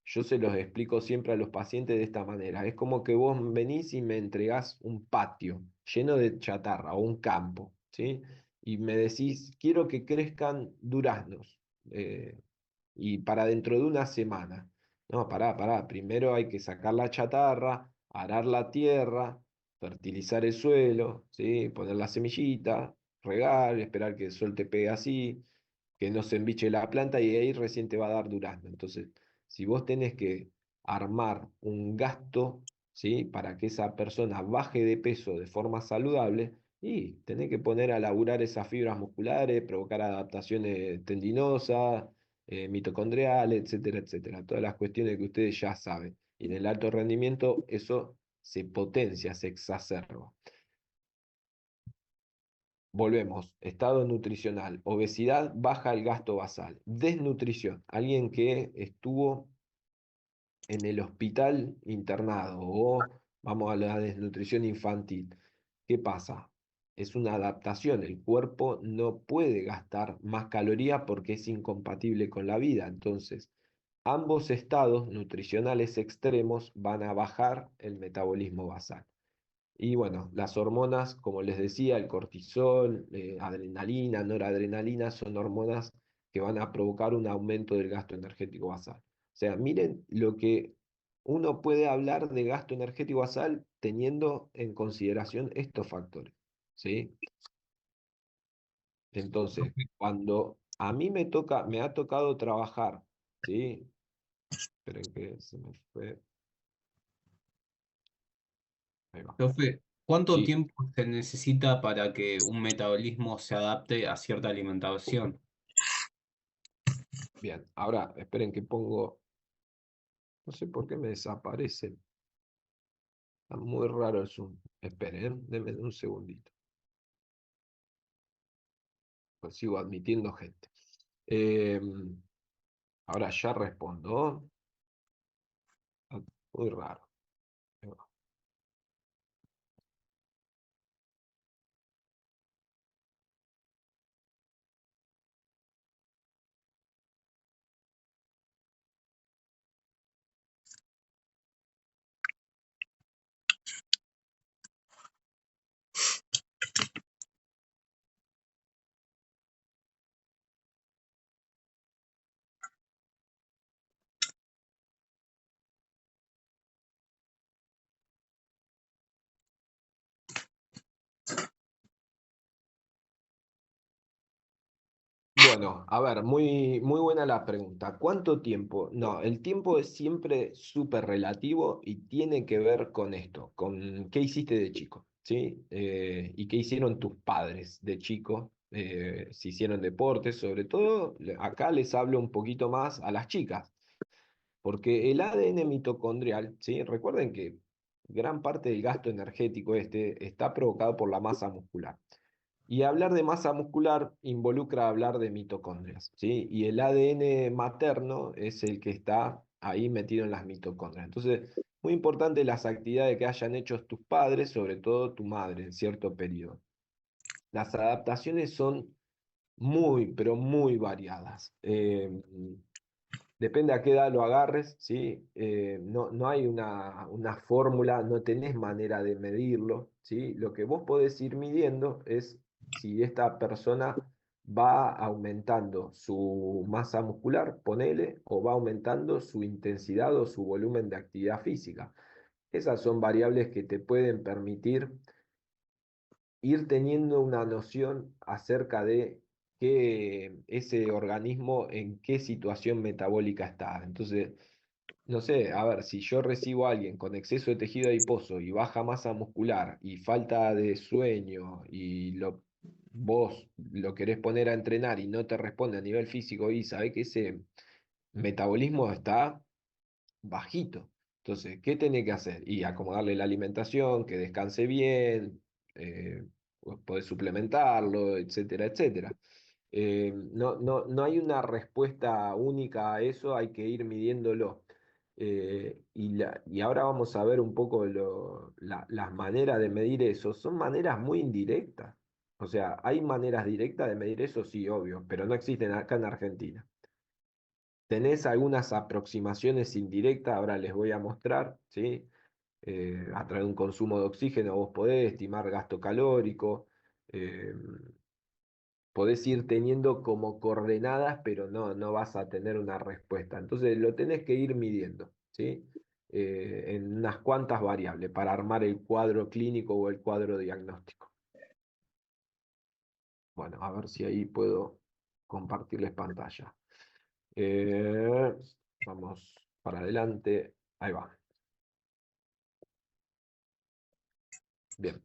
Yo se los explico siempre a los pacientes de esta manera. Es como que vos venís y me entregás un patio lleno de chatarra o un campo, ¿sí? Y me decís, quiero que crezcan duraznos. Y para dentro de una semana. No, pará. Primero hay que sacar la chatarra, arar la tierra, fertilizar el suelo, ¿sí? Poner la semillita, regar, esperar que el sol te pegue así, que no se embiche la planta y ahí recién te va a dar durazno. Entonces, si vos tenés que armar un gasto, ¿sí? Para que esa persona baje de peso de forma saludable, y tenés que poner a laburar esas fibras musculares, provocar adaptaciones tendinosas, mitocondriales, etcétera, etcétera. Todas las cuestiones que ustedes ya saben. Y en el alto rendimiento eso se potencia, se exacerba. Volvemos, estado nutricional, obesidad, baja el gasto basal, desnutrición, alguien que estuvo en el hospital internado o vamos a la desnutrición infantil. ¿Qué pasa? Es una adaptación, el cuerpo no puede gastar más calorías porque es incompatible con la vida. Entonces, ambos estados nutricionales extremos van a bajar el metabolismo basal. Y bueno, las hormonas, como les decía, el cortisol, adrenalina, noradrenalina, son hormonas que van a provocar un aumento del gasto energético basal. O sea, miren lo que uno puede hablar de gasto energético basal teniendo en consideración estos factores, ¿sí? Entonces, cuando a mí me ha tocado trabajar, ¿sí? Esperen que se me fue. Ahí va. Profe, ¿cuánto Sí, tiempo se necesita para que un metabolismo se adapte a cierta alimentación? bien. Ahora, esperen que pongo, no sé por qué me desaparece. Está muy raro el Zoom. Esperen, denme un segundito. Pues sigo admitiendo gente. Eh, ahora ya respondo. Está muy raro. Ahí va. Bueno, a ver, muy, muy buena la pregunta. ¿Cuánto tiempo? No, el tiempo es siempre súper relativo y tiene que ver con esto, con qué hiciste de chico, ¿sí? Y qué hicieron tus padres de chico, si hicieron deportes, sobre todo, acá les hablo un poquito más a las chicas, porque el ADN mitocondrial, ¿sí? Recuerden que gran parte del gasto energético este está provocado por la masa muscular. Y hablar de masa muscular involucra hablar de mitocondrias, ¿sí? Y el ADN materno es el que está ahí metido en las mitocondrias. Entonces, muy importante las actividades que hayan hecho tus padres, sobre todo tu madre, en cierto periodo. Las adaptaciones son muy, pero muy variadas. Depende a qué edad lo agarres, ¿sí? No hay una fórmula, no tenés manera de medirlo, ¿sí? Lo que vos podés ir midiendo es si esta persona va aumentando su masa muscular, ponele, o va aumentando su intensidad o su volumen de actividad física. Esas son variables que te pueden permitir ir teniendo una noción acerca de ese organismo en qué situación metabólica está. Entonces, no sé, a ver, si yo recibo a alguien con exceso de tejido adiposo y baja masa muscular y falta de sueño y vos lo querés poner a entrenar y no te responde a nivel físico y sabe que ese metabolismo está bajito. Entonces, ¿qué tiene que hacer? Y acomodarle la alimentación, que descanse bien, podés suplementarlo, etcétera, etcétera. No hay una respuesta única a eso, hay que ir midiéndolo. Y ahora vamos a ver un poco las maneras de medir eso. Son maneras muy indirectas. O sea, hay maneras directas de medir eso, sí, obvio, pero no existen acá en Argentina. Tenés algunas aproximaciones indirectas, ahora les voy a mostrar, ¿sí? A través de un consumo de oxígeno vos podés estimar gasto calórico, eh, podés ir teniendo como coordenadas, pero no vas a tener una respuesta. Entonces lo tenés que ir midiendo, ¿sí? En unas cuantas variables para armar el cuadro clínico o el cuadro diagnóstico. Bueno, a ver si ahí puedo compartirles pantalla. Vamos para adelante. Ahí va. Bien.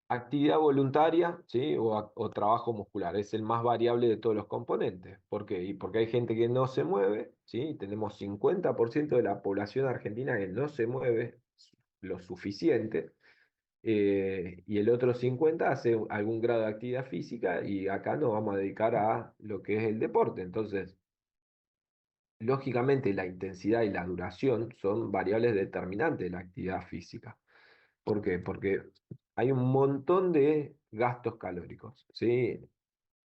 Actividad voluntaria, ¿sí? O trabajo muscular. Es el más variable de todos los componentes. ¿Por qué? Y porque hay gente que no se mueve, ¿sí? Tenemos 50% de la población argentina que no se mueve lo suficiente. Y el otro 50% hace algún grado de actividad física y acá nos vamos a dedicar a lo que es el deporte. Entonces, lógicamente, la intensidad y la duración son variables determinantes de la actividad física. ¿Por qué? Porque hay un montón de gastos calóricos, ¿sí?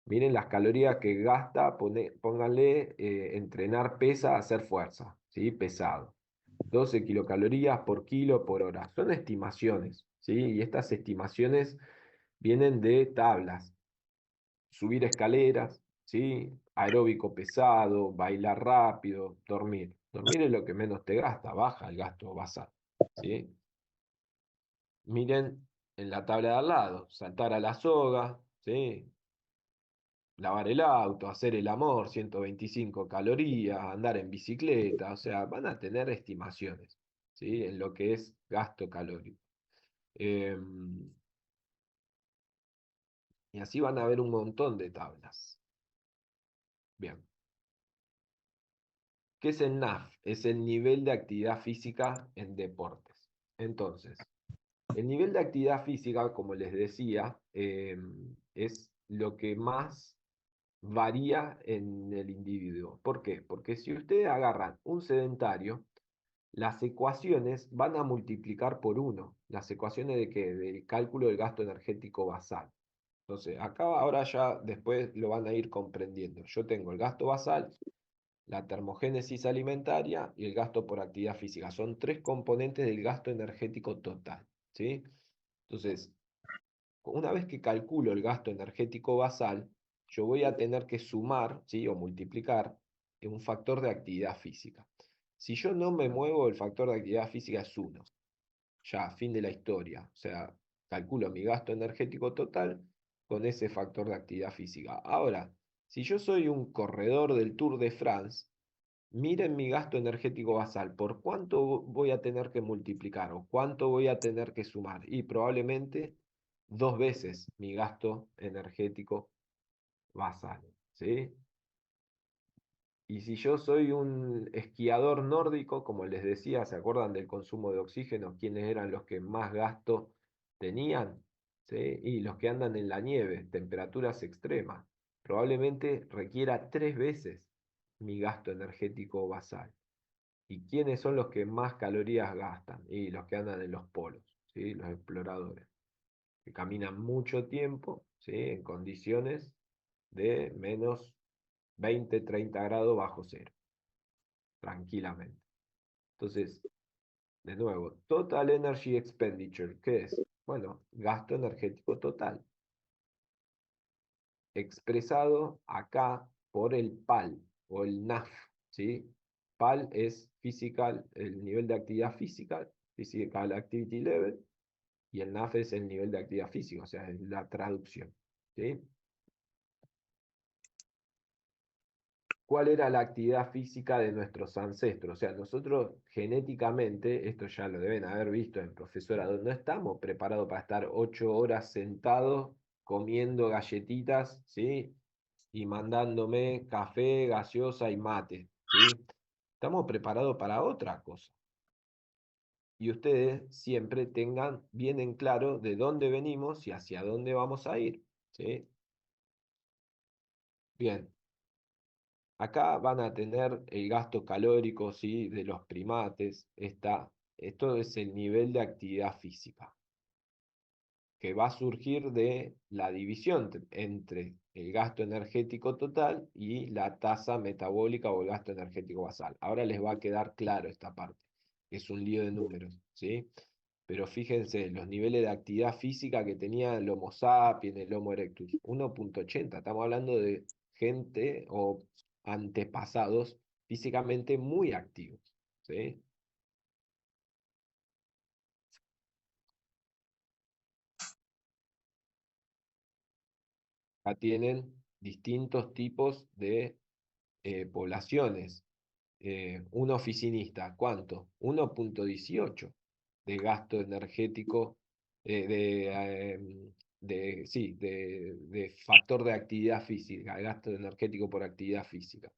Miren las calorías que gasta, pónganle entrenar pesa, hacer fuerza, ¿sí? Pesado. 12 kilocalorías por kilo por hora. Son estimaciones, ¿sí? Y estas estimaciones vienen de tablas. Subir escaleras, ¿sí? Aeróbico pesado, bailar rápido, dormir. Dormir es lo que menos te gasta, baja el gasto basal, ¿sí? Miren en la tabla de al lado, saltar a la soga, ¿sí? Lavar el auto, hacer el amor, 125 calorías, andar en bicicleta, o sea, van a tener estimaciones, ¿sí? En lo que es gasto calórico. Y así van a ver un montón de tablas. Bien. ¿Qué es el NAF? Es el nivel de actividad física en deportes. Entonces, el nivel de actividad física, como les decía, es lo que más varía en el individuo. ¿Por qué? Porque si ustedes agarran un sedentario, las ecuaciones van a multiplicar por 1. Las ecuaciones de qué? Del cálculo del gasto energético basal. Entonces, acá ahora ya después lo van a ir comprendiendo. Yo tengo el gasto basal, la termogénesis alimentaria y el gasto por actividad física. Son 3 componentes del gasto energético total, ¿sí? Entonces, una vez que calculo el gasto energético basal, yo voy a tener que sumar, ¿sí? O multiplicar en un factor de actividad física. Si yo no me muevo, el factor de actividad física es 1. Ya, fin de la historia. O sea, calculo mi gasto energético total con ese factor de actividad física. Ahora, si yo soy un corredor del Tour de France, miren mi gasto energético basal, ¿por cuánto voy a tener que multiplicar o cuánto voy a tener que sumar? Y probablemente 2 veces mi gasto energético basal, ¿sí? Y si yo soy un esquiador nórdico, como les decía, ¿se acuerdan del consumo de oxígeno? ¿Quiénes eran los que más gasto tenían? ¿Sí? Y los que andan en la nieve, temperaturas extremas. Probablemente requiera 3 veces mi gasto energético basal. ¿Y quiénes son los que más calorías gastan? Y los que andan en los polos, ¿sí? Los exploradores, que caminan mucho tiempo, ¿sí? En condiciones de menos 20, 30 grados bajo cero, tranquilamente. Entonces, de nuevo, Total Energy Expenditure, ¿qué es? Bueno, gasto energético total, expresado acá por el PAL o el NAF, ¿sí? PAL es el nivel de actividad física, Physical Activity Level, y el NAF es el nivel de actividad física, o sea, es la traducción, ¿sí? ¿Cuál era la actividad física de nuestros ancestros? O sea, nosotros genéticamente, esto ya lo deben haber visto en profesorado, no estamos preparados para estar 8 horas sentados comiendo galletitas, ¿sí? Y mandándome café, gaseosa y mate, ¿sí? Estamos preparados para otra cosa. Y ustedes siempre tengan bien en claro de dónde venimos y hacia dónde vamos a ir, ¿sí? Bien. Acá van a tener el gasto calórico, ¿sí? De los primates. Esto es el nivel de actividad física, que va a surgir de la división entre el gasto energético total y la tasa metabólica o el gasto energético basal. Ahora les va a quedar claro esta parte, que es un lío de números, ¿sí? Pero fíjense, los niveles de actividad física que tenía el Homo sapiens, el Homo erectus, 1,80. Estamos hablando de gente o antepasados físicamente muy activos, ¿sí? Acá tienen distintos tipos de poblaciones. Un oficinista, ¿cuánto? 1,18 de gasto energético, sí, de factor de actividad física, de gasto energético por actividad física.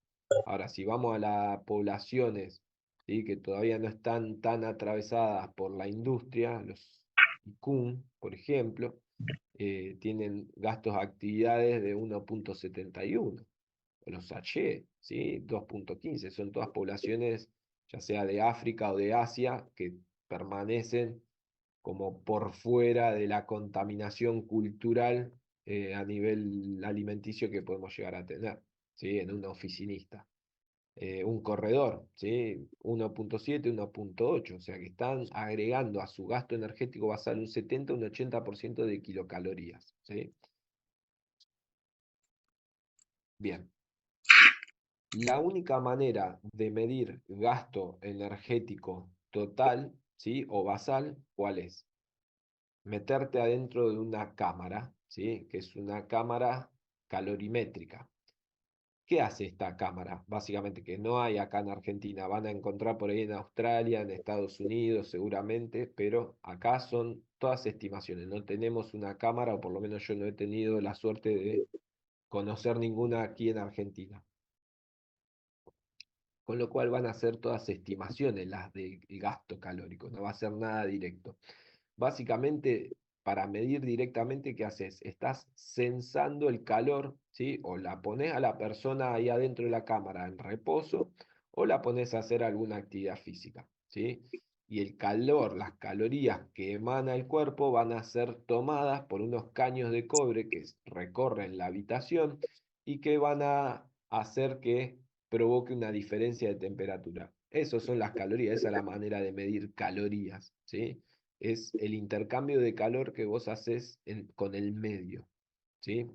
Ahora, si vamos a las poblaciones, ¿sí? Que todavía no están tan atravesadas por la industria, los ICUN, por ejemplo, tienen gastos actividades de 1,71. Los H, ¿sí? 2,15. Son todas poblaciones, ya sea de África o de Asia, que permanecen como por fuera de la contaminación cultural a nivel alimenticio que podemos llegar a tener, ¿sí? En un oficinista. Un corredor, ¿sí? 1,7, 1,8, o sea que están agregando a su gasto energético basal un 70, un 80% de kilocalorías, ¿sí? Bien. La única manera de medir gasto energético total, ¿sí? O basal, ¿cuál es? Meterte adentro de una cámara, ¿sí? Que es una cámara calorimétrica. ¿Qué hace esta cámara? Básicamente que no hay acá en Argentina, van a encontrar por ahí en Australia, en Estados Unidos seguramente, pero acá son todas estimaciones. No tenemos una cámara, o por lo menos yo no he tenido la suerte de conocer ninguna aquí en Argentina. Con lo cual van a ser todas estimaciones las del gasto calórico, no va a ser nada directo. Básicamente, para medir directamente, ¿qué haces? Estás censando el calor, ¿sí? O la pones a la persona ahí adentro de la cámara en reposo, o la pones a hacer alguna actividad física, ¿sí? Y el calor, las calorías que emana el cuerpo van a ser tomadas por unos caños de cobre que recorren la habitación y que van a hacer que provoque una diferencia de temperatura. Esas son las calorías, esa es la manera de medir calorías, ¿sí? Es el intercambio de calor que vos haces con el medio, ¿sí?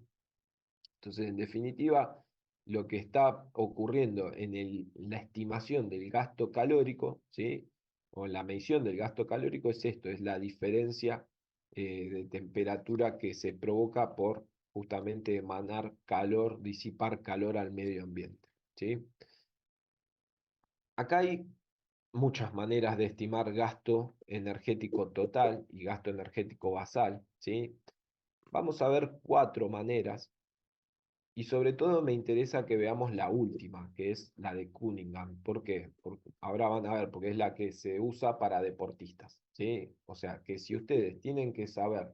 Entonces, en definitiva, lo que está ocurriendo en la estimación del gasto calórico, ¿sí? O en la medición del gasto calórico es esto, es la diferencia de temperatura que se provoca por justamente emanar calor, disipar calor al medio ambiente, ¿sí? Acá hay muchas maneras de estimar gasto energético total y gasto energético basal, ¿sí? Vamos a ver 4 maneras y sobre todo me interesa que veamos la última, que es la de Cunningham. ¿Por qué? Porque ahora van a ver, porque es la que se usa para deportistas, ¿sí? O sea, que si ustedes tienen que saber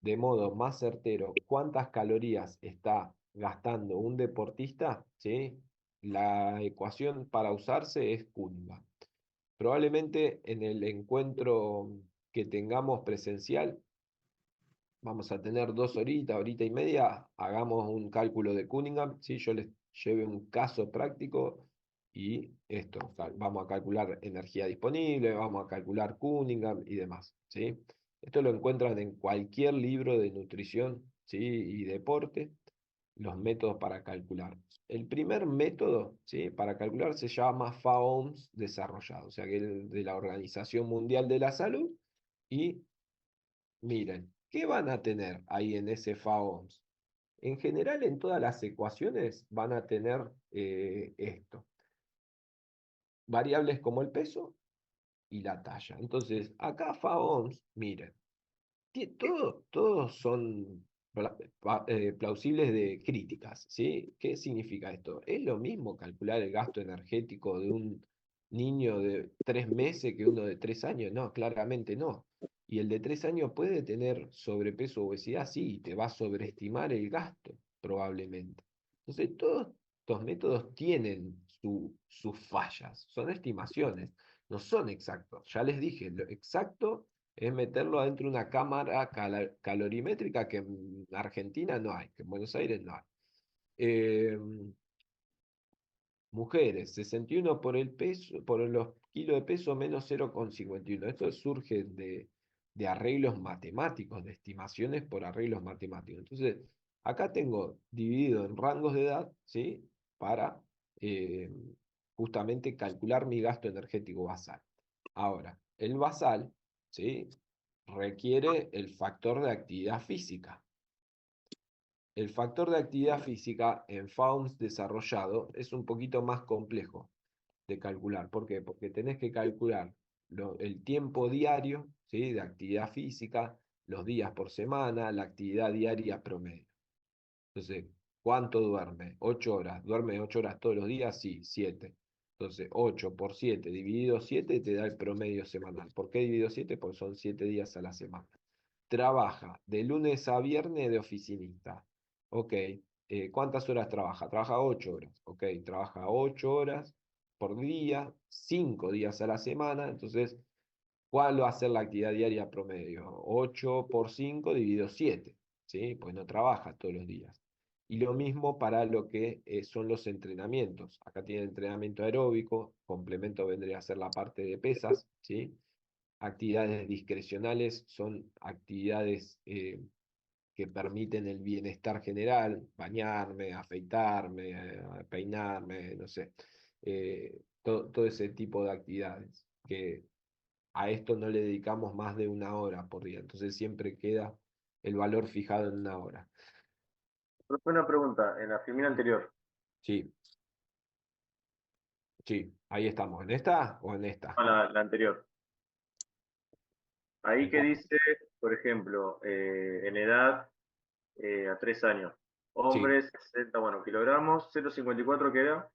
de modo más certero cuántas calorías está gastando un deportista, ¿sí? La ecuación para usarse es Cunningham. Probablemente en el encuentro que tengamos presencial, vamos a tener 2 horitas, horita y media, hagamos un cálculo de Cunningham, ¿sí? Yo les lleve un caso práctico y esto, vamos a calcular energía disponible, vamos a calcular Cunningham y demás, ¿sí? Esto lo encuentran en cualquier libro de nutrición, ¿sí? Y deporte, los métodos para calcular. El primer método, ¿sí? Para calcular se llama FAOMS desarrollado, o sea que es de la Organización Mundial de la Salud. Y miren, ¿qué van a tener ahí en ese FAOMS? En general, en todas las ecuaciones van a tener esto. Variables como el peso y la talla. Entonces, acá FAOMS, miren, todos son plausibles de críticas, ¿sí? ¿Qué significa esto? ¿Es lo mismo calcular el gasto energético de un niño de 3 meses que uno de 3 años? No, claramente no. Y el de 3 años puede tener sobrepeso o obesidad, sí, y te va a sobreestimar el gasto, probablemente. Entonces, todos estos métodos tienen sus fallas, son estimaciones, no son exactos. Ya les dije, lo exacto es meterlo adentro de una cámara calorimétrica que en Argentina no hay, que en Buenos Aires no hay. Eh, Mujeres, 61 por el peso, por los kilos de peso menos 0,51. Esto surge de arreglos matemáticos, de estimaciones por arreglos matemáticos. Entonces, acá tengo dividido en rangos de edad, ¿sí? Para eh, justamente calcular mi gasto energético basal. Ahora, el basal, ¿sí? Requiere el factor de actividad física. El factor de actividad física en FAUMS desarrollado es un poquito más complejo de calcular. ¿Por qué? Porque tenés que calcular el tiempo diario, ¿sí? De actividad física, los días por semana, la actividad diaria promedio. Entonces, ¿cuánto duerme? 8 horas. ¿Duerme 8 horas todos los días? Sí, 7. Entonces, 8 por 7 dividido 7 te da el promedio semanal. ¿Por qué dividido 7? Porque son 7 días a la semana. Trabaja de lunes a viernes de oficinista. Ok. ¿Cuántas horas trabaja? Trabaja 8 horas. Ok, trabaja 8 horas por día, 5 días a la semana. Entonces, ¿cuál va a ser la actividad diaria promedio? 8 por 5 dividido 7. ¿Sí? Pues no trabaja todos los días. Y lo mismo para lo que son los entrenamientos. Acá tiene entrenamiento aeróbico, complemento vendría a ser la parte de pesas, ¿sí? Actividades discrecionales son actividades que permiten el bienestar general, bañarme, afeitarme, peinarme, no sé, todo ese tipo de actividades, que a esto no le dedicamos más de 1 hora por día, entonces siempre queda el valor fijado en 1 hora. Profe, una pregunta, en la filmina anterior, Sí, sí, ahí estamos, ¿en esta o en esta? la anterior, ahí ¿En que cuál? dice, por ejemplo, en edad a 3 años, Sí. hombres 60, bueno, kilogramos, 0,54 que era,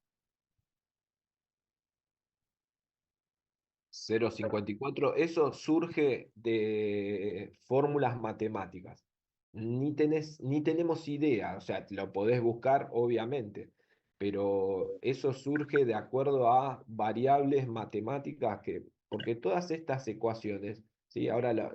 0,54, eso surge de fórmulas matemáticas. Ni tenemos idea, o sea, lo podés buscar obviamente, pero eso surge de acuerdo a variables matemáticas porque todas estas ecuaciones, ¿sí? Ahora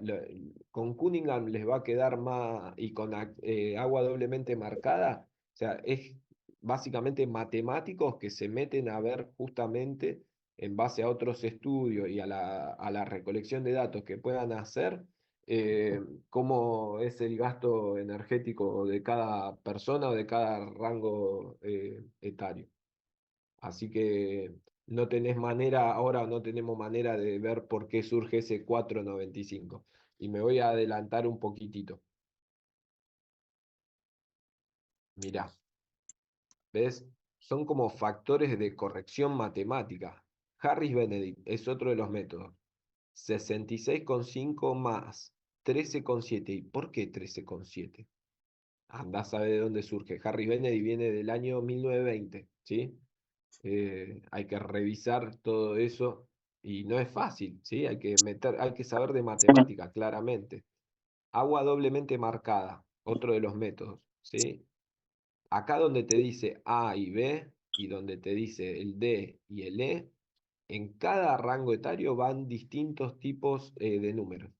con Cunningham les va a quedar más, y con agua doblemente marcada, o sea, es básicamente matemáticos que se meten a ver justamente en base a otros estudios y a la recolección de datos que puedan hacer, eh, cómo es el gasto energético de cada persona o de cada rango etario. Así que no tenés manera, ahora no tenemos manera de ver por qué surge ese 4,95. Y me voy a adelantar un poquitito. Mirá, ¿ves? Son como factores de corrección matemática. Harris-Benedict es otro de los métodos. 66,5 más 13,7. ¿Y por qué 13,7? Andá a saber de dónde surge. Harris-Benedict viene del año 1920, ¿sí? Hay que revisar todo eso y no es fácil, ¿sí? Hay que saber de matemática, claramente. Agua doblemente marcada, otro de los métodos, ¿sí? Acá donde te dice A y B y donde te dice el D y el E, en cada rango etario van distintos tipos de números.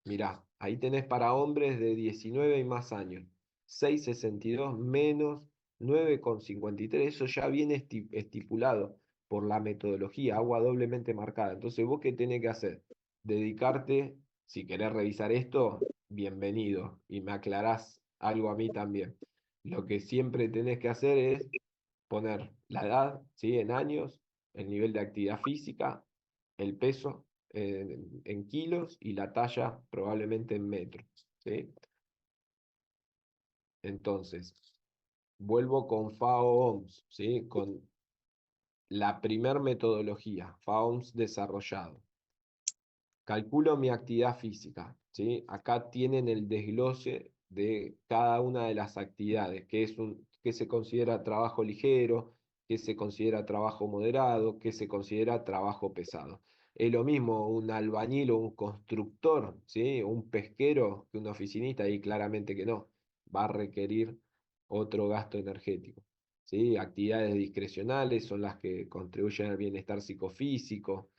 Mirá, ahí tenés para hombres de 19 y más años, 6,62 menos 9,53, eso ya viene estipulado por la metodología, agua doblemente marcada. Entonces, ¿vos qué tenés que hacer? Dedicarte, si querés revisar esto, bienvenido, y me aclarás algo a mí también. Lo que siempre tenés que hacer es poner la edad, ¿sí? En años, el nivel de actividad física, el peso en kilos y la talla probablemente en metros, ¿sí? Entonces, vuelvo con FAO-OMS, ¿sí? Con la primer metodología, FAO-OMS desarrollado. Calculo mi actividad física, ¿sí? Acá tienen el desglose de cada una de las actividades, qué se considera trabajo ligero, qué se considera trabajo moderado, qué se considera trabajo pesado. Es lo mismo un albañil o un constructor, ¿sí? Un pesquero que un oficinista, y claramente que no, va a requerir otro gasto energético, ¿sí? Actividades discrecionales son las que contribuyen al bienestar psicofísico.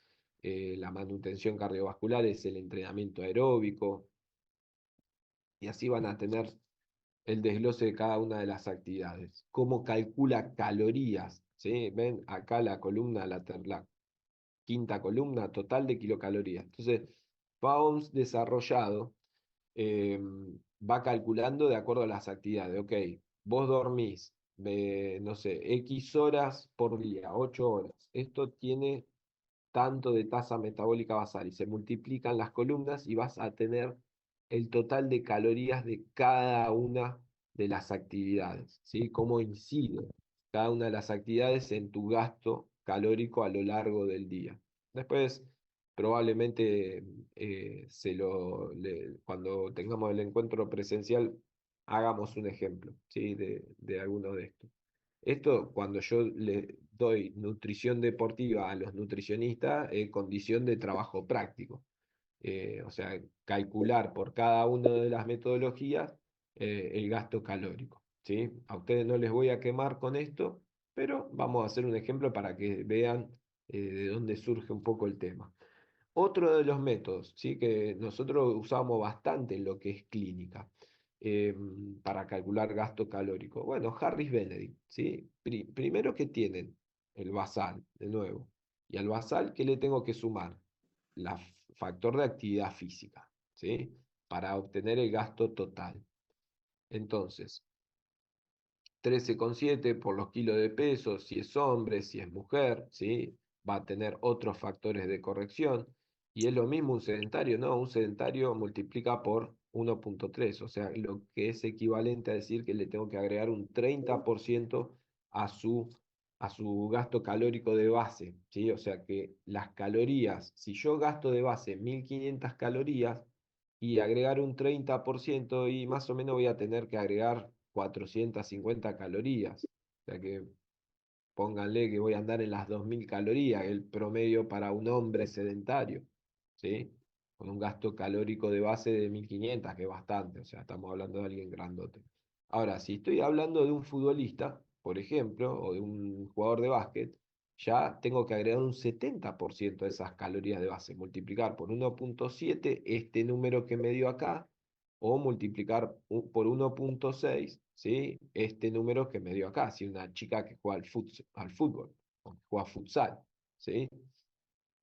La manutención cardiovascular es el entrenamiento aeróbico, y así van a tener el desglose de cada una de las actividades. Cómo calcula calorías, ¿sí? Ven acá la columna, la quinta columna, total de kilocalorías. Entonces, PAOMS desarrollado va calculando de acuerdo a las actividades. Ok, vos dormís, no sé, X horas por día, 8 horas. Esto tiene tanto de tasa metabólica basal y se multiplican las columnas y vas a tener el total de calorías de cada una de las actividades, ¿sí? Cómo incide cada una de las actividades en tu gasto calórico a lo largo del día. Después, probablemente cuando tengamos el encuentro presencial, hagamos un ejemplo, ¿sí? de alguno de estos. Esto, cuando yo le doy nutrición deportiva a los nutricionistas, es condición de trabajo práctico. O sea, calcular por cada una de las metodologías el gasto calórico, ¿sí? A ustedes no les voy a quemar con esto, pero vamos a hacer un ejemplo para que vean de dónde surge un poco el tema. Otro de los métodos, ¿sí? Que nosotros usamos bastante en lo que es clínica para calcular gasto calórico. Bueno, Harris-Benedict, ¿sí? Primero que tienen el basal, de nuevo. Y al basal, ¿qué le tengo que sumar? El factor de actividad física, ¿sí? Para obtener el gasto total. Entonces, 13,7 por los kilos de peso, si es hombre, si es mujer, ¿sí? Va a tener otros factores de corrección. Y es lo mismo un sedentario, ¿no? Un sedentario multiplica por 1,3, o sea, lo que es equivalente a decir que le tengo que agregar un 30% a su gasto calórico de base, ¿sí? O sea que las calorías, si yo gasto de base 1500 calorías, y agregar un 30% y más o menos voy a tener que agregar 450 calorías. O sea que pónganle que voy a andar en las 2000 calorías, el promedio para un hombre sedentario, ¿sí? Con un gasto calórico de base de 1500, que es bastante, o sea, estamos hablando de alguien grandote. Ahora, si estoy hablando de un futbolista, por ejemplo, o de un jugador de básquet, ya tengo que agregar un 70% de esas calorías de base, multiplicar por 1,7 este número que me dio acá, o multiplicar por 1,6, ¿sí? Este número que me dio acá, si una chica que juega al fútbol, o que juega futsal, ¿sí?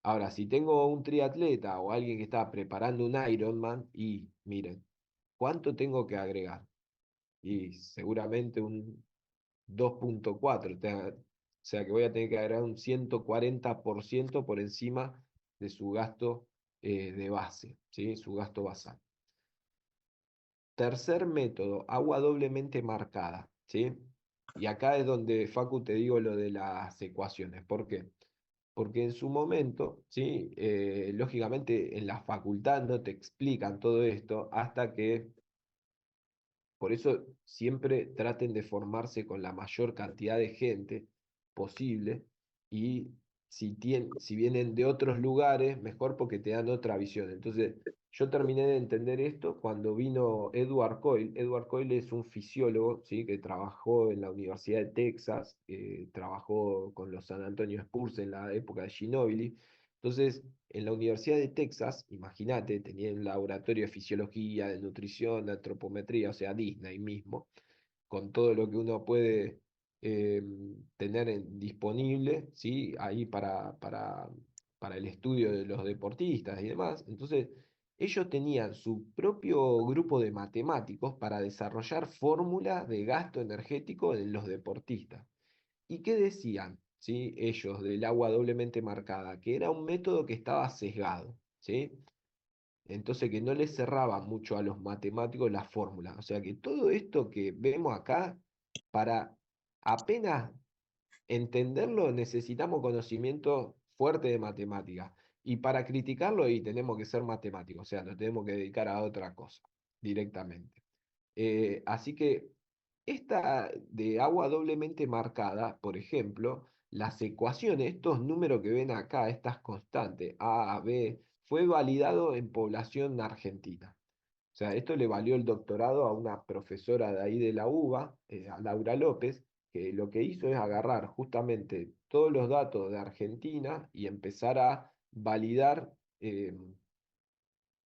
Ahora, si tengo un triatleta o alguien que está preparando un Ironman, y miren, ¿cuánto tengo que agregar? Y seguramente un 2,4, o sea que voy a tener que agregar un 140% por encima de su gasto de base, ¿sí? Su gasto basal. tercer método, agua doblemente marcada, ¿sí? Y acá es donde, Facu, te digo lo de las ecuaciones. ¿Por qué? Porque en su momento, ¿sí? Lógicamente en la facultad no te explican todo esto hasta que, por eso siempre traten de formarse con la mayor cantidad de gente posible y si vienen de otros lugares, mejor porque te dan otra visión. Entonces, yo terminé de entender esto cuando vino Edward Coyle. Edward Coyle es un fisiólogo, ¿sí? Que trabajó en la Universidad de Texas, trabajó con los San Antonio Spurs en la época de Ginóbili. Entonces, en la Universidad de Texas, imagínate, tenía un laboratorio de fisiología, de nutrición, de antropometría, o sea, Disney mismo, con todo lo que uno puede eh, tener disponible, ¿sí? Ahí para el estudio de los deportistas y demás. Entonces, ellos tenían su propio grupo de matemáticos para desarrollar fórmulas de gasto energético en los deportistas. ¿Y qué decían, ¿sí? Ellos del agua doblemente marcada? Que era un método que estaba sesgado, ¿sí? Entonces que no les cerraba mucho a los matemáticos la fórmula. O sea que todo esto que vemos acá, para apenas entenderlo necesitamos conocimiento fuerte de matemática. Y para criticarlo y tenemos que ser matemáticos, o sea, nos tenemos que dedicar a otra cosa directamente. Así que esta de agua doblemente marcada, por ejemplo, las ecuaciones, estos números que ven acá, estas constantes, A, B, fue validado en población argentina. O sea, esto le valió el doctorado a una profesora de ahí de la UBA, a Laura López, que lo que hizo es agarrar justamente todos los datos de Argentina y empezar a validar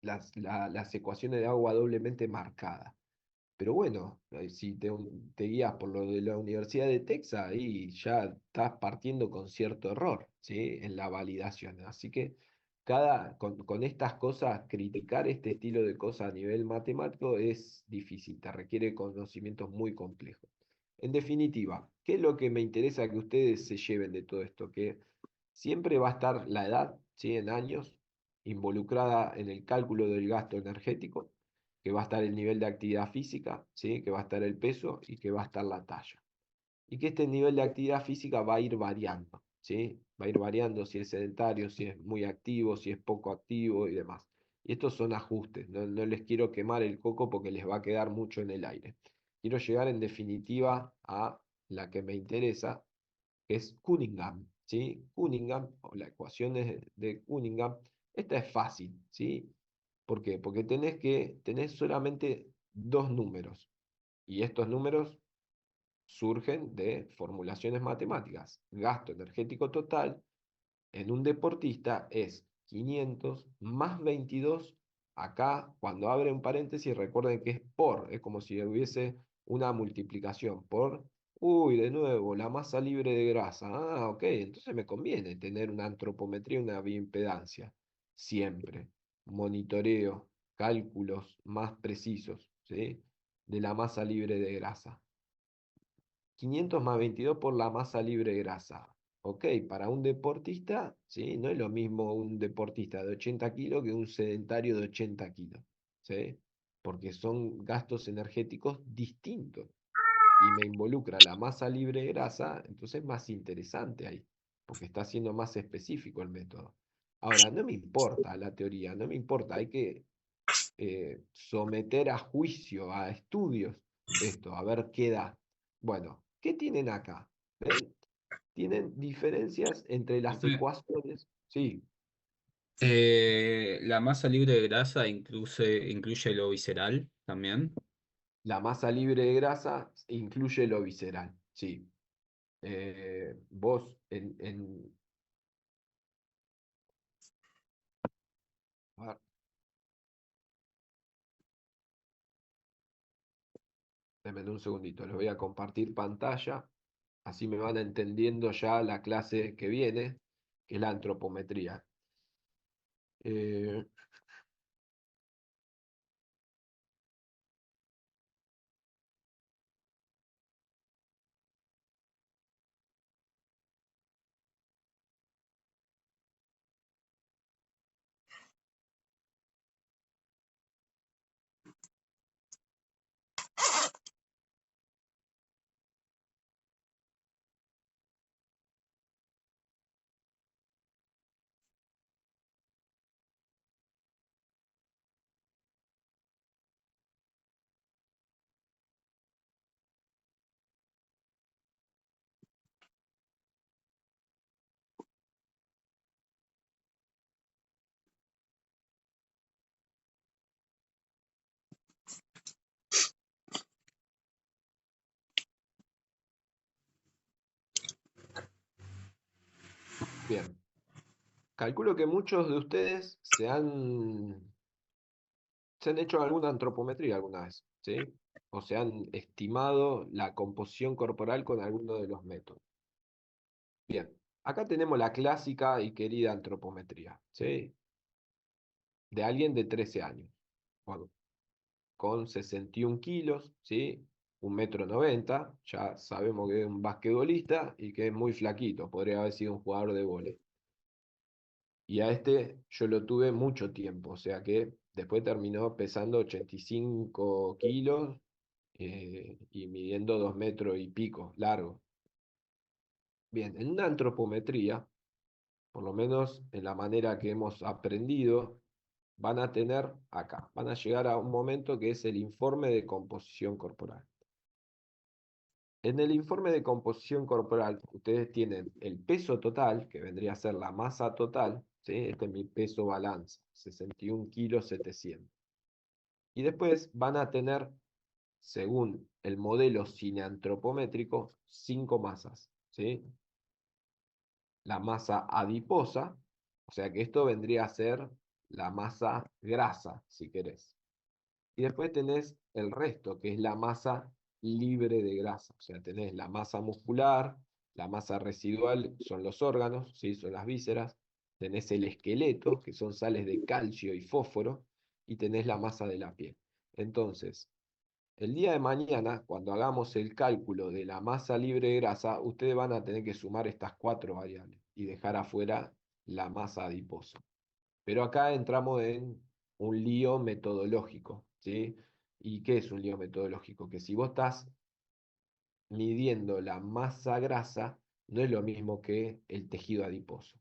las ecuaciones de agua doblemente marcada. Pero bueno, si te guías por lo de la Universidad de Texas, ahí ya estás partiendo con cierto error, ¿sí? En la validación. Así que con estas cosas, criticar este estilo de cosas a nivel matemático es difícil, te requiere conocimientos muy complejos. En definitiva, ¿qué es lo que me interesa que ustedes se lleven de todo esto? Que siempre va a estar la edad, ¿sí? En años, involucrada en el cálculo del gasto energético, que va a estar el nivel de actividad física, ¿sí? Que va a estar el peso y que va a estar la talla. Y que este nivel de actividad física va a ir variando, ¿sí? Va a ir variando si es sedentario, si es muy activo, si es poco activo y demás. Y estos son ajustes, no les quiero quemar el coco porque les va a quedar mucho en el aire. Quiero llegar en definitiva a la que me interesa, que es Cunningham, ¿sí? Cunningham, o la ecuación de Cunningham, esta es fácil, ¿sí? ¿Por qué? Porque tenés solamente dos números, y estos números surgen de formulaciones matemáticas. Gasto energético total en un deportista es 500 más 22. Acá, cuando abre un paréntesis, recuerden que es por, es como si hubiese una multiplicación por, uy, de nuevo, la masa libre de grasa. Ah, ok, entonces me conviene tener una antropometría, una bioimpedancia. Siempre. Monitoreo, cálculos más precisos, ¿sí? De la masa libre de grasa. 500 más 22 por la masa libre de grasa. Ok, para un deportista, ¿sí? No es lo mismo un deportista de 80 kilos que un sedentario de 80 kilos, ¿sí? Porque son gastos energéticos distintos. Y me involucra la masa libre de grasa, entonces es más interesante ahí, porque está siendo más específico el método. Ahora, no me importa la teoría, no me importa, hay que someter a juicio, a estudios, esto, a ver qué da. Bueno, ¿qué tienen acá? ¿Ven? Tienen diferencias entre las Profe, ecuaciones. Sí, la masa libre de grasa incluye lo visceral también. la masa libre de grasa incluye lo visceral. Sí. Vos a ver, denme un segundito, les voy a compartir pantalla, así me van entendiendo ya la clase que viene, que es la antropometría. Eh, Bien. Calculo que muchos de ustedes se han hecho alguna antropometría alguna vez, ¿sí? O se han estimado la composición corporal con alguno de los métodos. Bien, acá tenemos la clásica y querida antropometría, ¿sí? De alguien de 13 años, bueno, con 61 kilos, ¿sí? 1,90 m, ya sabemos que es un basquetbolista y que es muy flaquito, podría haber sido un jugador de vóley. Y a este yo lo tuve mucho tiempo, o sea que después terminó pesando 85 kilos y midiendo 2 metros y pico, largo. Bien, en una antropometría, por lo menos en la manera que hemos aprendido, van a tener acá, van a llegar a un momento que es el informe de composición corporal. En el informe de composición corporal, ustedes tienen el peso total, que vendría a ser la masa total, ¿sí? Este es mi peso balanza, 61 kilos 700. Y después van a tener, según el modelo cineantropométrico, 5 masas, ¿sí? La masa adiposa, o sea que esto vendría a ser la masa grasa, si querés. Y después tenés el resto, que es la masa libre de grasa. O sea, tenés la masa muscular, la masa residual son los órganos, ¿sí? Son las vísceras. Tenés el esqueleto, que son sales de calcio y fósforo. Y tenés la masa de la piel. Entonces, el día de mañana, cuando hagamos el cálculo de la masa libre de grasa, ustedes van a tener que sumar estas 4 variables y dejar afuera la masa adiposa. Pero acá entramos en un lío metodológico, ¿sí? ¿Y qué es un lío metodológico? Que si vos estás midiendo la masa grasa, no es lo mismo que el tejido adiposo,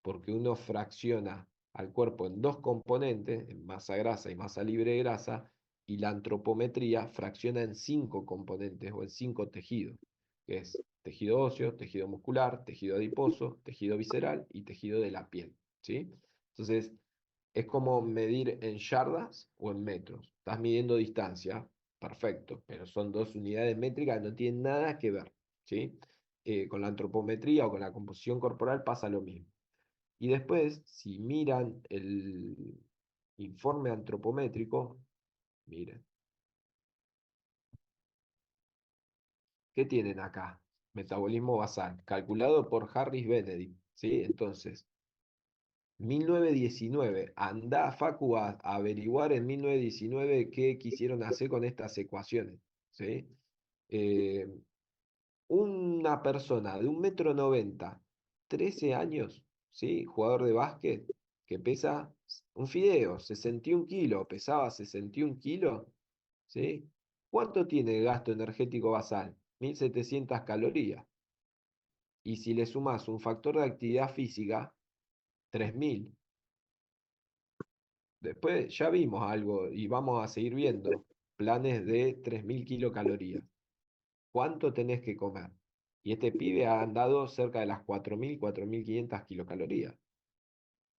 porque uno fracciona al cuerpo en 2 componentes, en masa grasa y masa libre de grasa, y la antropometría fracciona en 5 componentes o en 5 tejidos, que es tejido óseo, tejido muscular, tejido adiposo, tejido visceral y tejido de la piel, ¿sí? Entonces, es como medir en yardas o en metros. Estás midiendo distancia, perfecto, pero son 2 unidades métricas que no tienen nada que ver, ¿sí? Con la antropometría o con la composición corporal pasa lo mismo. Y después, si miran el informe antropométrico, miren, ¿qué tienen acá? Metabolismo basal, calculado por Harris Benedict, ¿sí? Entonces, 1919. Andá, Facu, a averiguar en 1919 qué quisieron hacer con estas ecuaciones, ¿sí? Eh, una persona de 1,90 m, 13 años, ¿sí? Jugador de básquet, que pesa un fideo, 61 kilos, pesaba 61 kilos, ¿sí? ¿Cuánto tiene el gasto energético basal? 1.700 calorías. Y si le sumas un factor de actividad física, 3.000. Después ya vimos algo y vamos a seguir viendo planes de 3.000 kilocalorías. ¿Cuánto tenés que comer? Y este pibe ha andado cerca de las 4.000, 4.500 kilocalorías.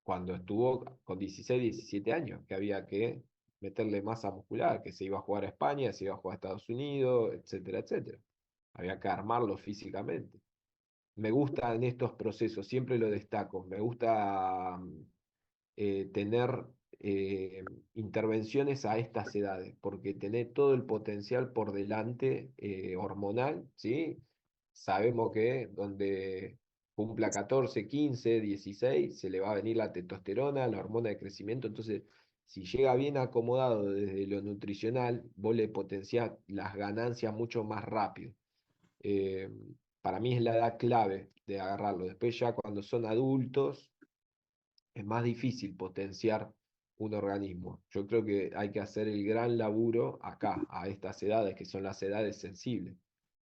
Cuando estuvo con 16, 17 años, que había que meterle masa muscular, que se iba a jugar a España, se iba a jugar a Estados Unidos, etcétera, etcétera. Había que armarlo físicamente. Me gusta en estos procesos, siempre lo destaco, me gusta tener intervenciones a estas edades, porque tener todo el potencial por delante hormonal, ¿sí? Sabemos que donde cumpla 14, 15, 16, se le va a venir la testosterona, la hormona de crecimiento, entonces si llega bien acomodado desde lo nutricional, vos le potenciás las ganancias mucho más rápido. Eh, para mí es la edad clave de agarrarlo. Después ya cuando son adultos, es más difícil potenciar un organismo. Yo creo que hay que hacer el gran laburo acá, a estas edades, que son las edades sensibles.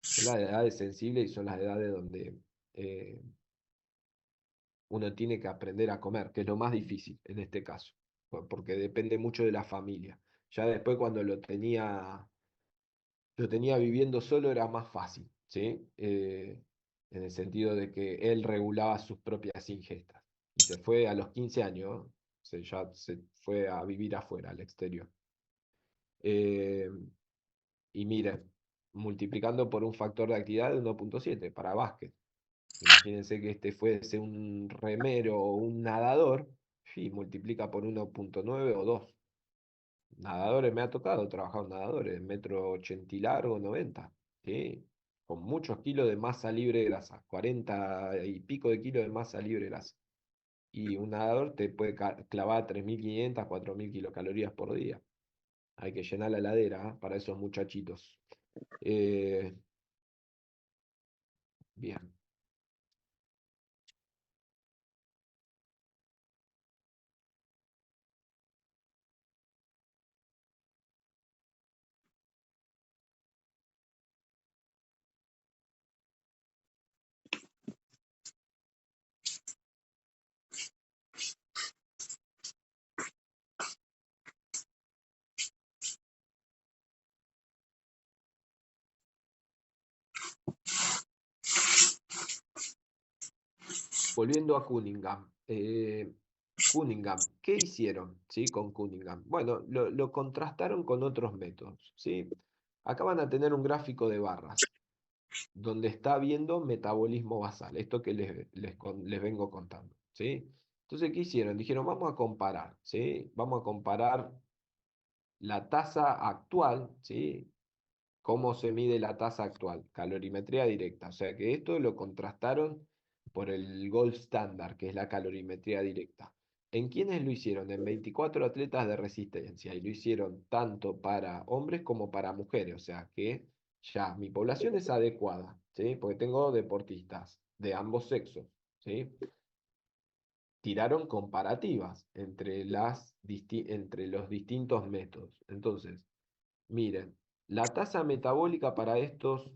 Son las edades sensibles y son las edades donde eh, uno tiene que aprender a comer, que es lo más difícil en este caso, porque depende mucho de la familia. Ya después cuando lo tenía viviendo solo era más fácil, ¿sí? En el sentido de que él regulaba sus propias ingestas. Y se fue a los 15 años, ya se fue a vivir afuera, al exterior. Eh, y mire, multiplicando por un factor de actividad de 1,7 para básquet. Imagínense que este fuese un remero o un nadador, y multiplica por 1,9 o 2. Nadadores, me ha tocado trabajar nadadores, 1,80 m y largo, 90, ¿sí? Con muchos kilos de masa libre de grasa, 40 y pico de kilos de masa libre de grasa. Y un nadador te puede clavar 3.500, 4.000 kilocalorías por día. Hay que llenar la heladera, ¿eh? Para esos muchachitos. Eh, bien. Volviendo a Cunningham. Cunningham, ¿qué hicieron, sí, con Cunningham? Bueno, lo contrastaron con otros métodos, ¿sí? Acá van a tener un gráfico de barras, donde está viendo metabolismo basal, esto que les vengo contando, ¿sí? Entonces, ¿qué hicieron? Dijeron, vamos a comparar, ¿sí? Vamos a comparar la tasa actual, ¿sí? ¿Cómo se mide la tasa actual? Calorimetría directa. O sea que esto lo contrastaron por el gold standard, que es la calorimetría directa. ¿En quiénes lo hicieron? En 24 atletas de resistencia. Y lo hicieron tanto para hombres como para mujeres. O sea que ya mi población es adecuada, ¿sí? Porque tengo deportistas de ambos sexos, ¿sí? Tiraron comparativas entre los distintos métodos. Entonces, miren, la tasa metabólica para estos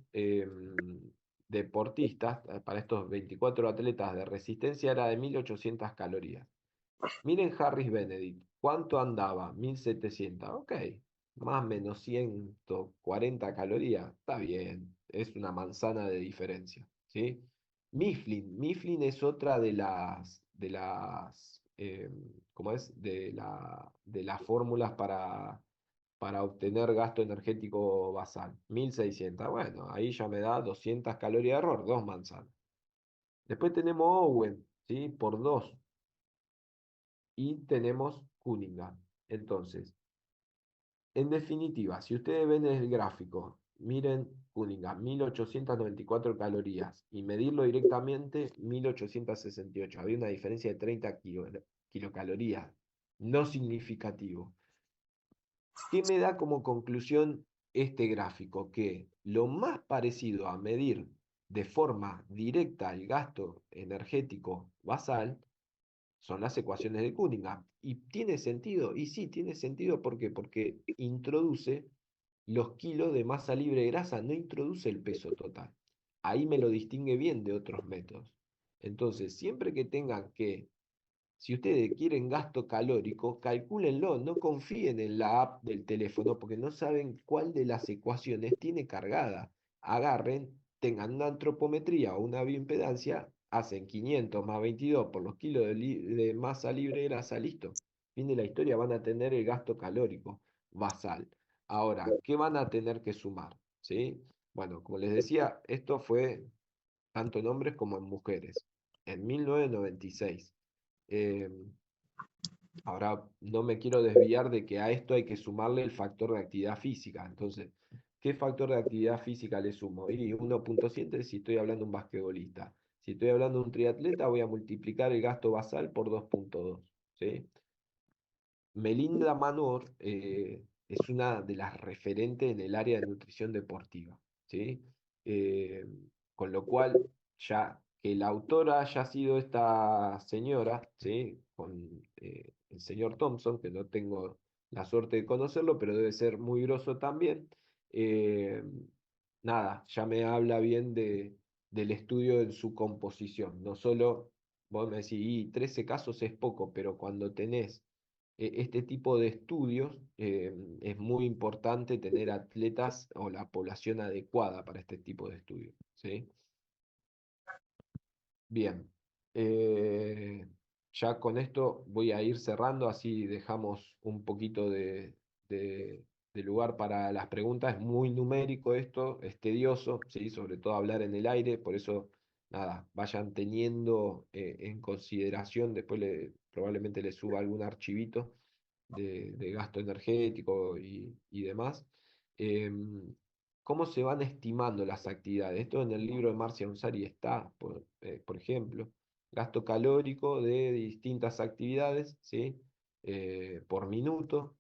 deportistas, para estos 24 atletas de resistencia era de 1.800 calorías. Miren Harris Benedict, ¿cuánto andaba? 1.700, ok, más o menos 140 calorías, está bien, es una manzana de diferencia, ¿sí? Mifflin es otra ¿cómo es? De las fórmulas para obtener gasto energético basal. 1.600, bueno, ahí ya me da 200 calorías de error, 2 manzanas. Después tenemos Owen, ¿sí? Por 2. Y tenemos Cunningham. Entonces, en definitiva, si ustedes ven el gráfico, miren Cunningham, 1.894 calorías, y medirlo directamente, 1.868. Había una diferencia de 30 kilocalorías, no significativo. ¿Qué me da como conclusión este gráfico? Que lo más parecido a medir de forma directa el gasto energético basal son las ecuaciones de Cunningham. ¿Y tiene sentido? Y sí, tiene sentido. ¿Por qué? Porque introduce los kilos de masa libre de grasa, no introduce el peso total. Ahí me lo distingue bien de otros métodos. Entonces, siempre que tengan que, si ustedes quieren gasto calórico, calcúlenlo, no confíen en la app del teléfono porque no saben cuál de las ecuaciones tiene cargada. Agarren, tengan una antropometría o una bioimpedancia, hacen 500 más 22 por los kilos de masa libre de grasa, listo. Fin de la historia, van a tener el gasto calórico basal. Ahora, ¿qué van a tener que sumar? ¿Sí? Bueno, como les decía, esto fue tanto en hombres como en mujeres, en 1996. Eh, Ahora, no me quiero desviar de que a esto hay que sumarle el factor de actividad física. Entonces, ¿qué factor de actividad física le sumo? Y 1,7 si estoy hablando de un basquetbolista. Si estoy hablando de un triatleta, voy a multiplicar el gasto basal por 2,2. ¿Sí? Melinda Manor es una de las referentes en el área de nutrición deportiva, ¿sí? Eh, con lo cual, ya que la autora haya sido esta señora, ¿sí? Con el señor Thompson, que no tengo la suerte de conocerlo, pero debe ser muy groso también. eh, Nada, ya me habla bien del estudio en su composición. No solo, vos me decís, y 13 casos es poco, pero cuando tenés este tipo de estudios, es muy importante tener atletas o la población adecuada para este tipo de estudios, ¿sí? Bien, ya con esto voy a ir cerrando, así dejamos un poquito de- de lugar para las preguntas. Es muy numérico esto, es tedioso, ¿sí? Sobre todo hablar en el aire, por eso nada, vayan teniendo en consideración, después probablemente les suba algún archivito de gasto energético y demás. ¿Cómo se van estimando las actividades? Esto en el libro de Marcia Ansari está, por ejemplo, gasto calórico de distintas actividades, ¿sí? Por minuto.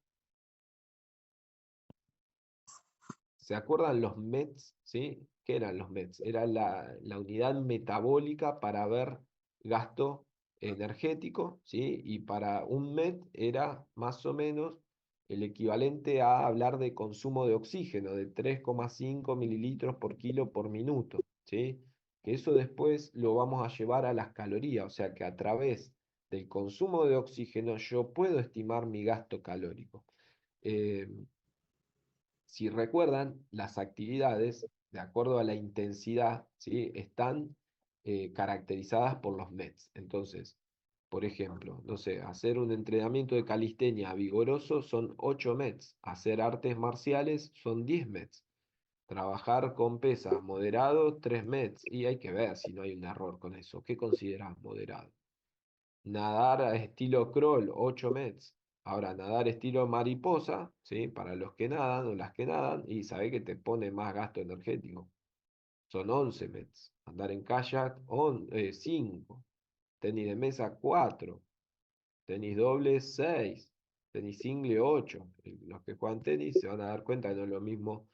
¿Se acuerdan los METs? ¿Sí? ¿Qué eran los METs? Era la unidad metabólica para ver gasto energético, ¿sí? Y para un MET era más o menos el equivalente a hablar de consumo de oxígeno, de 3,5 mililitros por kilo por minuto, ¿sí? Que eso después lo vamos a llevar a las calorías, o sea que a través del consumo de oxígeno yo puedo estimar mi gasto calórico. Si recuerdan, las actividades, de acuerdo a la intensidad, ¿sí? Están caracterizadas por los METs. Entonces, por ejemplo, no sé, hacer un entrenamiento de calistenia vigoroso son 8 METs, hacer artes marciales son 10 METs, trabajar con pesa moderado, 3 METs, y hay que ver si no hay un error con eso. ¿Qué consideras moderado? Nadar a estilo crawl, 8 METs. Ahora, nadar estilo mariposa, ¿sí? Para los que nadan o las que nadan, y sabe que te pone más gasto energético. Son 11 METs. Andar en kayak, 5. Tenis de mesa, 4. Tenis doble, 6. Tenis single, 8. Los que juegan tenis se van a dar cuenta que no es lo mismo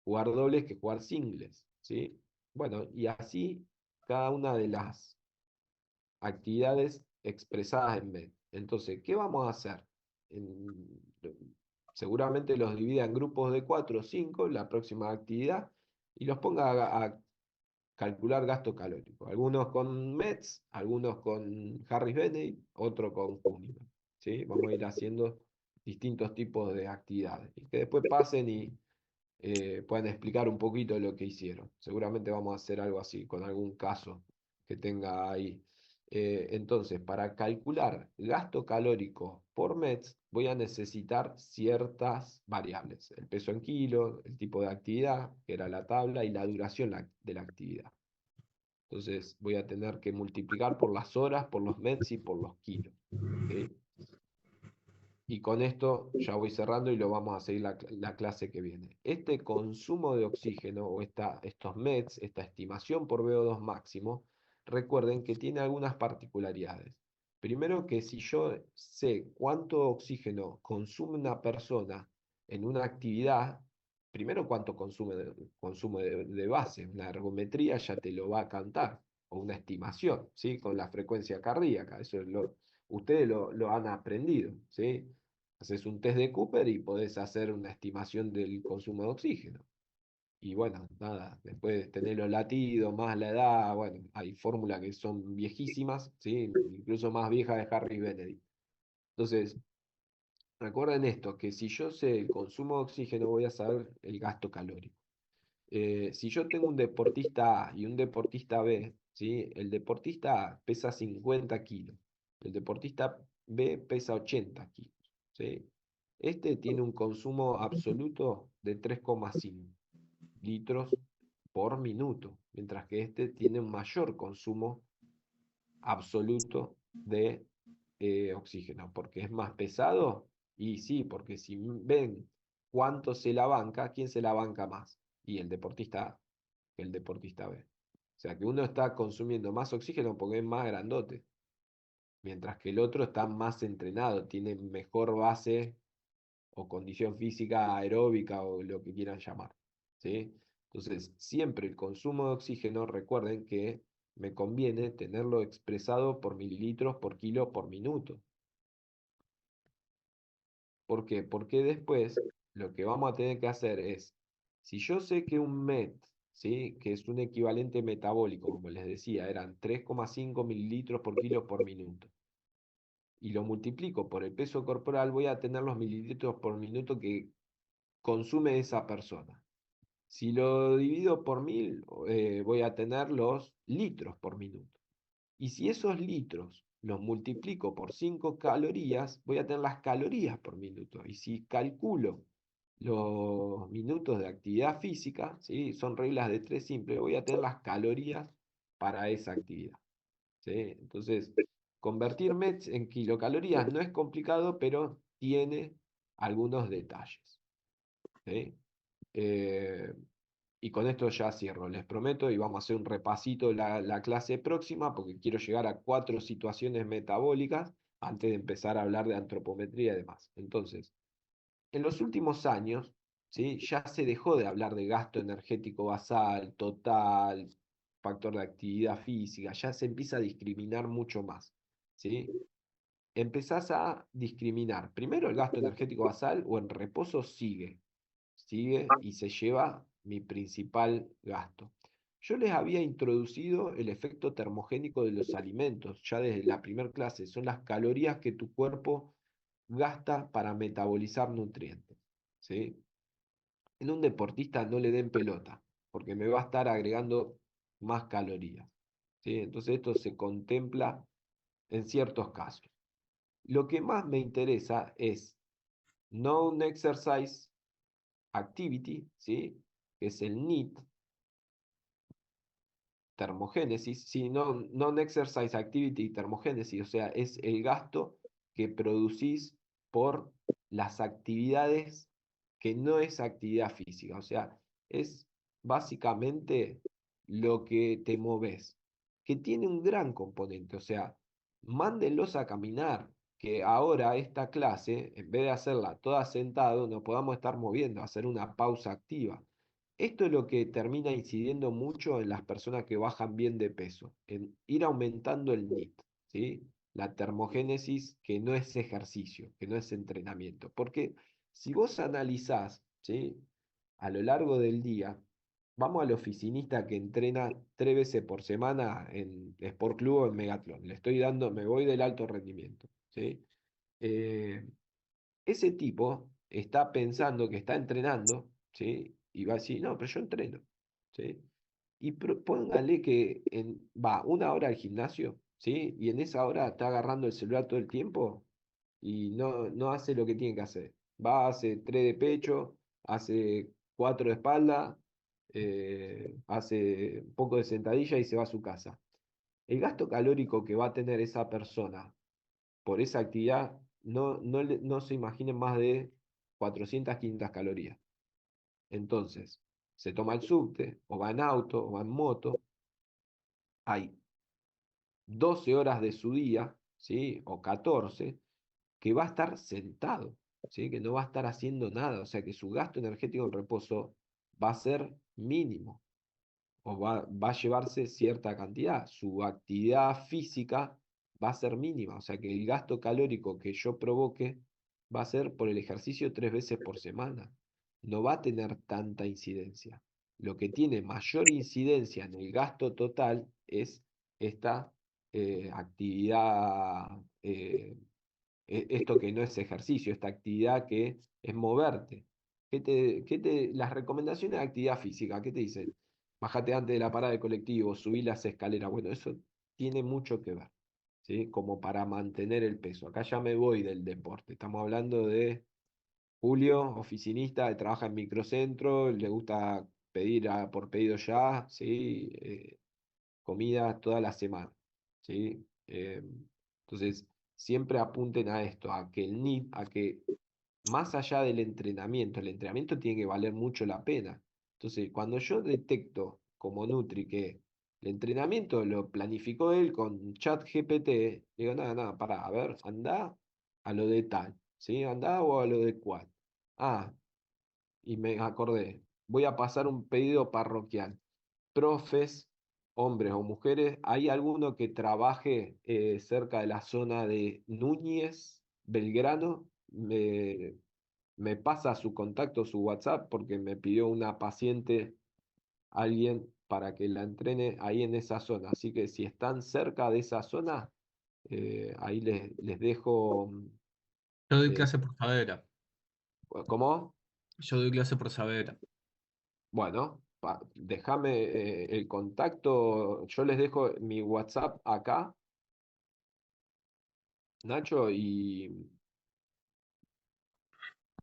jugar dobles que jugar singles, ¿sí? Bueno, y así cada una de las actividades expresadas en MET. Entonces, ¿qué vamos a hacer? Seguramente los divida en grupos de 4 o 5, la próxima actividad, y los ponga a calcular gasto calórico. Algunos con METS, algunos con Harris Benedict, otro con Kuhneman, ¿sí? Vamos a ir haciendo distintos tipos de actividades. Y que después pasen y puedan explicar un poquito lo que hicieron. Seguramente vamos a hacer algo así, con algún caso que tenga ahí. Entonces, para calcular gasto calórico por METS, voy a necesitar ciertas variables. El peso en kilos, el tipo de actividad, que era la tabla, y la duración de la actividad. Entonces, voy a tener que multiplicar por las horas, por los METS y por los kilos. ¿Sí? Y con esto ya voy cerrando y lo vamos a seguir la clase que viene. Este consumo de oxígeno o estos METs, esta estimación por VO2 máximo, recuerden que tiene algunas particularidades. Primero que si yo sé cuánto oxígeno consume una persona en una actividad, primero cuánto consumo de base, una ergometría ya te lo va a cantar, o una estimación, ¿sí? Con la frecuencia cardíaca, eso es ustedes lo han aprendido, ¿sí? Haces un test de Cooper y podés hacer una estimación del consumo de oxígeno. Y bueno, nada, después tener los latidos, más la edad, bueno, hay fórmulas que son viejísimas, ¿sí? Incluso más viejas de Harris Benedict. Entonces, recuerden esto, que si yo sé el consumo de oxígeno, voy a saber el gasto calórico. Si yo tengo un deportista A y un deportista B, ¿sí? El deportista A pesa 50 kilos, el deportista B pesa 80 kilos, ¿sí? Este tiene un consumo absoluto de 3,5 litros por minuto, mientras que este tiene un mayor consumo absoluto de oxígeno, porque es más pesado, y sí, porque si ven cuánto se la banca, ¿quién se la banca más? Y el deportista A que el deportista B. O sea que uno está consumiendo más oxígeno porque es más grandote, mientras que el otro está más entrenado, tiene mejor base o condición física aeróbica o lo que quieran llamar, ¿sí? Entonces, siempre el consumo de oxígeno, recuerden que me conviene tenerlo expresado por mililitros por kilo por minuto. ¿Por qué? Porque después lo que vamos a tener que hacer es, si yo sé que un MET, ¿sí? Que es un equivalente metabólico, como les decía, eran 3,5 mililitros por kilo por minuto, y lo multiplico por el peso corporal, voy a tener los mililitros por minuto que consume esa persona. Si lo divido por 1000, voy a tener los litros por minuto. Y si esos litros los multiplico por 5 calorías, voy a tener las calorías por minuto. Y si calculo los minutos de actividad física, ¿sí? Son reglas de 3 simples, voy a tener las calorías para esa actividad. ¿Sí? Entonces, convertir METs en kilocalorías no es complicado, pero tiene algunos detalles. ¿Sí? Eh, y con esto ya cierro, les prometo, y vamos a hacer un repasito la clase próxima, porque quiero llegar a 4 situaciones metabólicas antes de empezar a hablar de antropometría y demás. Entonces, en los últimos años, ¿sí? Ya se dejó de hablar de gasto energético basal, total, factor de actividad física, ya se empieza a discriminar mucho más. ¿Sí? Empezás a discriminar. Primero el gasto energético basal o en reposo sigue y se lleva mi principal gasto. Yo les había introducido el efecto termogénico de los alimentos, ya desde la primera clase, son las calorías que tu cuerpo gasta para metabolizar nutrientes. ¿Sí? En un deportista no le den pelota, porque me va a estar agregando más calorías. ¿Sí? Entonces esto se contempla en ciertos casos. Lo que más me interesa es Non-Exercise Activity, ¿sí? Que es el NEAT, termogénesis, ¿sí? Non-Exercise Activity termogénesis, o sea, es el gasto que producís por las actividades que no es actividad física, o sea, es básicamente lo que te moves, que tiene un gran componente, o sea, mándenlos a caminar, que ahora esta clase, en vez de hacerla toda sentado, nos podamos estar moviendo, hacer una pausa activa. Esto es lo que termina incidiendo mucho en las personas que bajan bien de peso, en ir aumentando el NEAT, ¿sí? La termogénesis que no es ejercicio, que no es entrenamiento. Porque si vos analizás, ¿sí? A lo largo del día, vamos al oficinista que entrena 3 veces por semana en Sport Club o en Megatlón. Le estoy dando, me voy del alto rendimiento, ¿sí? Eh, Ese tipo está pensando que está entrenando, ¿sí? Y va a decir, no, pero yo entreno, ¿sí? Y póngale que va 1 hora al gimnasio, ¿sí? Y en esa hora está agarrando el celular todo el tiempo y no hace lo que tiene que hacer. Va, hace 3 de pecho, hace 4 de espalda, hace un poco de sentadilla y se va a su casa. El gasto calórico que va a tener esa persona por esa actividad, no se imaginen más de 400, 500 calorías. Entonces, se toma el subte, o va en auto, o va en moto, hay 12 horas de su día, ¿sí? O 14, que va a estar sentado, ¿sí? Que no va a estar haciendo nada, o sea que su gasto energético en reposo va a ser mínimo, o va a llevarse cierta cantidad. Su actividad física va a ser mínima, o sea que el gasto calórico que yo provoque va a ser por el ejercicio 3 veces por semana. No va a tener tanta incidencia. Lo que tiene mayor incidencia en el gasto total es esta actividad, esto que no es ejercicio, esta actividad que es moverte. Las recomendaciones de actividad física, ¿qué te dicen? Bájate antes de la parada del colectivo, subí las escaleras. Bueno, eso tiene mucho que ver, ¿sí? Como para mantener el peso. Acá ya me voy del deporte. Estamos hablando de Julio, oficinista, que trabaja en microcentro, le gusta pedir por pedido ya, ¿sí? Comida toda la semana, ¿sí? Entonces, siempre apunten a esto, a que el NEAT, a que más allá del entrenamiento, el entrenamiento tiene que valer mucho la pena. Entonces, cuando yo detecto como Nutri que el entrenamiento lo planificó él con ChatGPT, digo, nada, nada, pará, a ver, anda a lo de tal, ¿sí? Anda o a lo de cual. Ah, y me acordé, voy a pasar un pedido parroquial. Profes, hombres o mujeres, ¿hay alguno que trabaje cerca de la zona de Núñez, Belgrano? Me pasa su contacto, su WhatsApp, porque me pidió una paciente, alguien, para que la entrene ahí en esa zona. Así que si están cerca de esa zona, ahí les dejo. Yo doy eh, clase por Savera. ¿Cómo? Yo doy clase por Savera. Bueno, déjame el contacto, yo les dejo mi WhatsApp acá, Nacho, y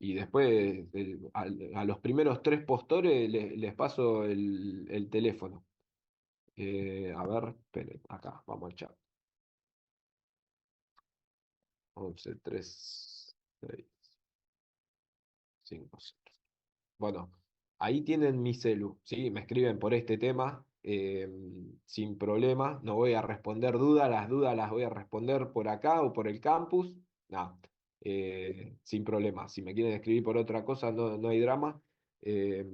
después a los primeros 3 postores les paso el teléfono. A ver, esperen, acá, vamos al chat. 11, 3, 6, 5, 0. Bueno, ahí tienen mi celu, ¿sí? Me escriben por este tema, sin problema. No voy a responder dudas, las dudas las voy a responder por acá o por el campus. Nada, sin problema. Si me quieren escribir por otra cosa, no hay drama. eh,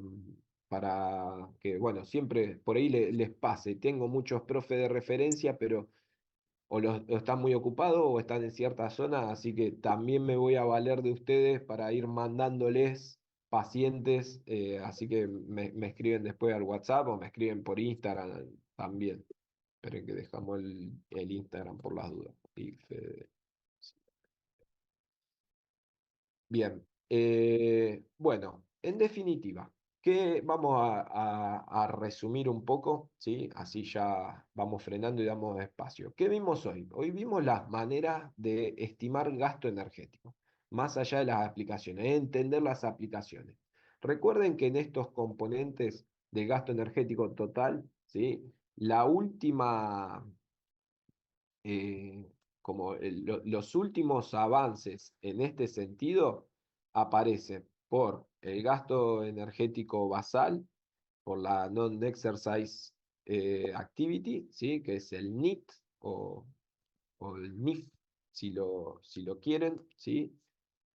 para que, bueno, siempre por ahí les pase. Tengo muchos profes de referencia, pero o están muy ocupados o están en cierta zona, así que también me voy a valer de ustedes para ir mandándoles pacientes, así que me escriben después al WhatsApp o me escriben por Instagram también. Esperen que dejamos el Instagram por las dudas. Y Bien, bueno, en definitiva, que vamos a resumir un poco, ¿sí? Así ya vamos frenando y damos espacio. ¿Qué vimos hoy? Hoy vimos las maneras de estimar gasto energético, más allá de las aplicaciones, entender las aplicaciones. Recuerden que en estos componentes de gasto energético total, ¿sí? La última como los últimos avances en este sentido aparecen por el gasto energético basal, por la Non-Exercise Activity, ¿sí? Que es el NEAT o el NIF, si lo quieren, ¿sí?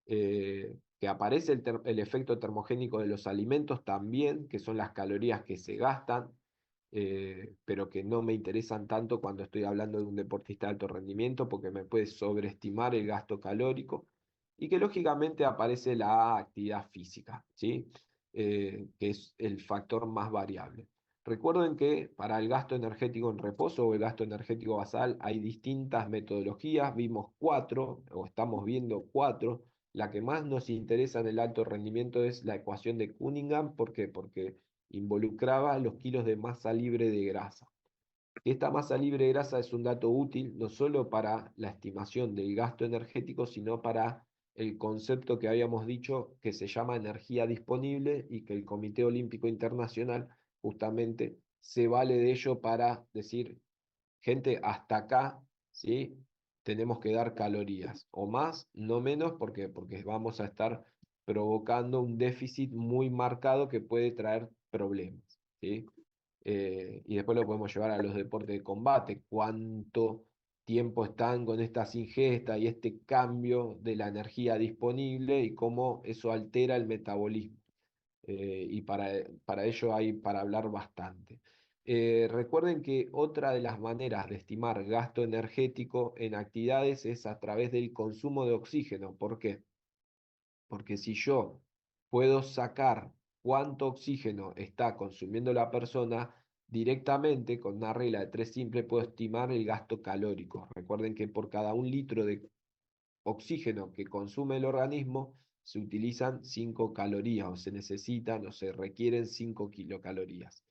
Que aparece el efecto termogénico de los alimentos también, que son las calorías que se gastan, pero que no me interesan tanto cuando estoy hablando de un deportista de alto rendimiento, porque me puede sobreestimar el gasto calórico, y que lógicamente aparece la actividad física, ¿sí? Que es el factor más variable. Recuerden que para el gasto energético en reposo o el gasto energético basal hay distintas metodologías, vimos 4, o estamos viendo 4. La que más nos interesa en el alto rendimiento es la ecuación de Cunningham. ¿Por qué? Porque involucraba los kilos de masa libre de grasa. Esta masa libre de grasa es un dato útil no solo para la estimación del gasto energético, sino para el concepto que habíamos dicho que se llama energía disponible y que el Comité Olímpico Internacional justamente se vale de ello para decir, gente, hasta acá, ¿sí? Tenemos que dar calorías, o más, no menos, porque vamos a estar provocando un déficit muy marcado que puede traer problemas, ¿sí? Y después lo podemos llevar a los deportes de combate, cuánto tiempo están con estas ingestas y este cambio de la energía disponible y cómo eso altera el metabolismo. Y para ello hay para hablar bastante. Recuerden que otra de las maneras de estimar gasto energético en actividades es a través del consumo de oxígeno. ¿Por qué? Porque si yo puedo sacar cuánto oxígeno está consumiendo la persona, directamente con una regla de 3 simple puedo estimar el gasto calórico. Recuerden que por cada 1 litro de oxígeno que consume el organismo se utilizan 5 calorías o se necesitan o se requieren 5 kilocalorías.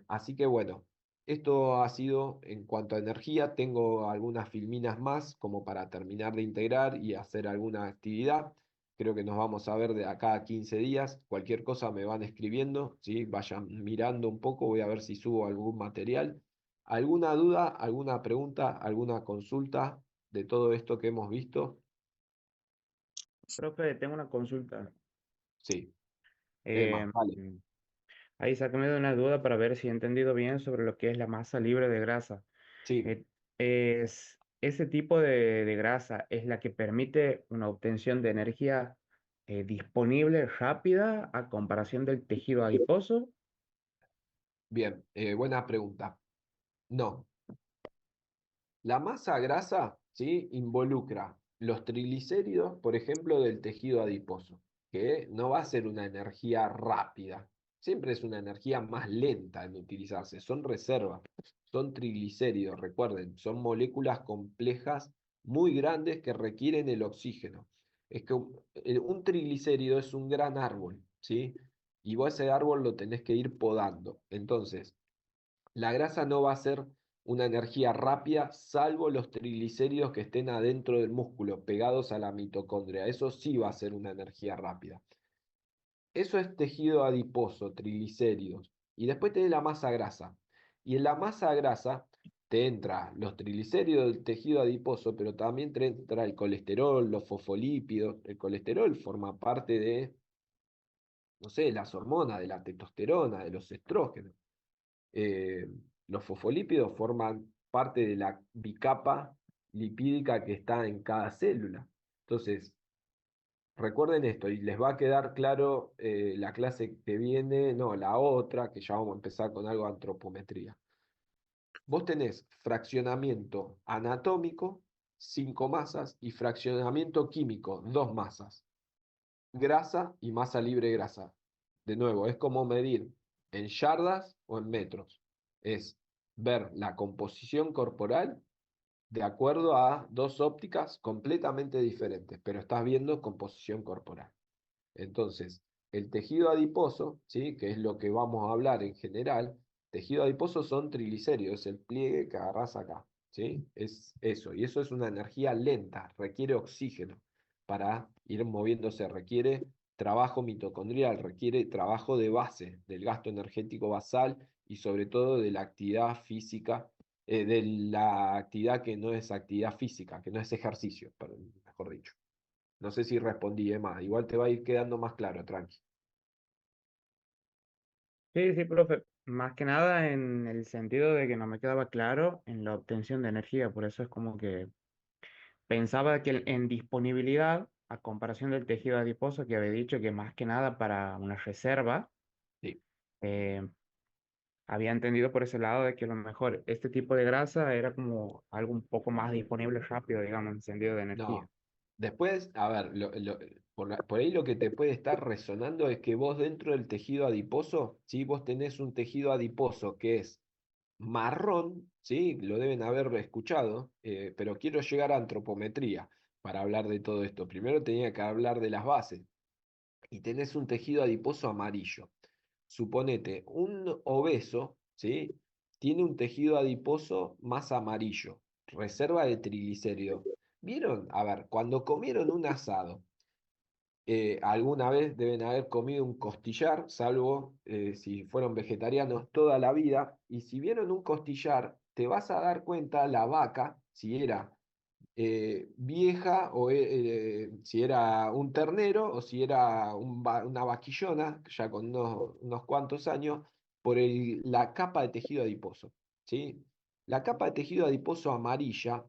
Así que bueno, esto ha sido en cuanto a energía. Tengo algunas filminas más como para terminar de integrar y hacer alguna actividad. Creo que nos vamos a ver de acá a 15 días. Cualquier cosa me van escribiendo, ¿sí? Vayan mirando un poco, voy a ver si subo algún material. ¿Alguna duda, alguna pregunta, alguna consulta de todo esto que hemos visto? Profe, tengo una consulta. Sí, Eh, Emma, vale. Ahí sácame de una duda para ver si he entendido bien sobre lo que es la masa libre de grasa. Sí, Ese tipo de grasa es la que permite una obtención de energía disponible rápida a comparación del tejido adiposo. bien, buena pregunta. No, la masa grasa, ¿sí? Involucra los triglicéridos, por ejemplo, del tejido adiposo, que no va a ser una energía rápida, siempre es una energía más lenta en utilizarse, son reservas, son triglicéridos, recuerden, son moléculas complejas muy grandes que requieren el oxígeno. Es que un triglicérido es un gran árbol, ¿sí? Y vos ese árbol lo tenés que ir podando. Entonces, la grasa no va a ser una energía rápida, salvo los triglicéridos que estén adentro del músculo, pegados a la mitocondria. Eso sí va a ser una energía rápida. Eso es tejido adiposo, triglicéridos. Y después tenés la masa grasa. Y en la masa grasa te entra los triglicéridos del tejido adiposo, pero también te entra el colesterol, los fosfolípidos. El colesterol forma parte de, no sé, las hormonas, de la testosterona, de los estrógenos. Eh, los fosfolípidos forman parte de la bicapa lipídica que está en cada célula. Entonces, recuerden esto y les va a quedar claro la clase que viene, no, la otra, que ya vamos a empezar con algo de antropometría. Vos tenés fraccionamiento anatómico, 5 masas, y fraccionamiento químico, 2 masas. Grasa y masa libre de grasa. De nuevo, es como medir en yardas o en metros. Es ver la composición corporal de acuerdo a 2 ópticas completamente diferentes, pero estás viendo composición corporal. Entonces, el tejido adiposo, ¿sí? Que es lo que vamos a hablar en general, tejido adiposo son triglicéridos, es el pliegue que agarrás acá, ¿sí? Es eso, y eso es una energía lenta, requiere oxígeno para ir moviéndose, requiere trabajo mitocondrial, requiere trabajo de base, del gasto energético basal y sobre todo de la actividad física, de la actividad que no es actividad física, que no es ejercicio, mejor dicho. No sé si respondí, Emma. Igual te va a ir quedando más claro, tranqui. Sí, sí, profe. Más que nada en el sentido de que no me quedaba claro en la obtención de energía. Por eso es como que pensaba que en disponibilidad, a comparación del tejido adiposo que había dicho que más que nada para una reserva, Sí. eh, había entendido por ese lado de que a lo mejor este tipo de grasa era como algo un poco más disponible rápido, digamos, en sentido de energía. No. Después, a ver, por ahí lo que te puede estar resonando es que vos dentro del tejido adiposo, ¿sí? Vos tenés un tejido adiposo que es marrón, ¿sí? Lo deben haber escuchado, pero quiero llegar a antropometría para hablar de todo esto. Primero tenía que hablar de las bases. Y tenés un tejido adiposo amarillo. Suponete, un obeso, ¿sí? Tiene un tejido adiposo más amarillo, reserva de triglicéridos. ¿Vieron? A ver, cuando comieron un asado, alguna vez deben haber comido un costillar, salvo si fueron vegetarianos toda la vida, y si vieron un costillar, te vas a dar cuenta la vaca, si era vieja o si era un ternero o si era una vaquillona, ya con unos cuantos años, por la capa de tejido adiposo. ¿Sí? La capa de tejido adiposo amarilla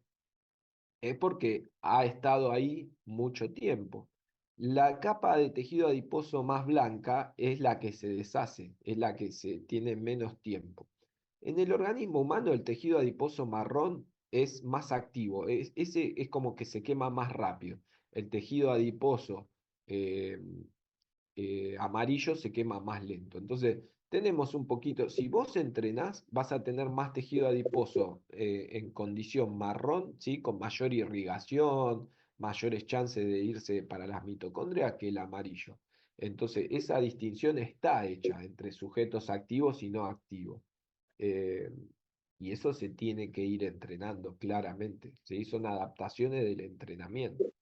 es porque ha estado ahí mucho tiempo. La capa de tejido adiposo más blanca es la que se deshace, es la que se tiene menos tiempo. En el organismo humano el tejido adiposo marrón es más activo, ese es como que se quema más rápido. El tejido adiposo eh, amarillo se quema más lento. Entonces, tenemos un poquito, si vos entrenás, vas a tener más tejido adiposo en condición marrón, ¿sí? Con mayor irrigación, mayores chances de irse para las mitocondrias que el amarillo. Entonces, esa distinción está hecha entre sujetos activos y no activos. Eh, y eso se tiene que ir entrenando claramente, ¿sí? Son adaptaciones del entrenamiento.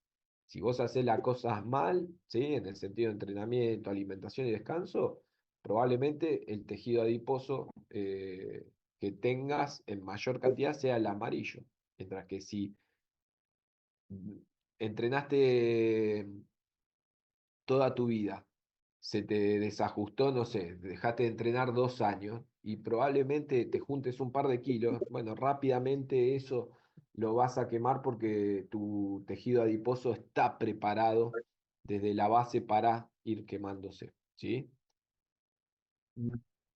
Si vos haces las cosas mal, ¿sí? En el sentido de entrenamiento, alimentación y descanso, probablemente el tejido adiposo que tengas en mayor cantidad sea el amarillo. Mientras que si entrenaste toda tu vida, se te desajustó, no sé, dejaste de entrenar 2 años y probablemente te juntes un par de kilos, bueno, rápidamente eso lo vas a quemar porque tu tejido adiposo está preparado desde la base para ir quemándose, ¿sí? Mm.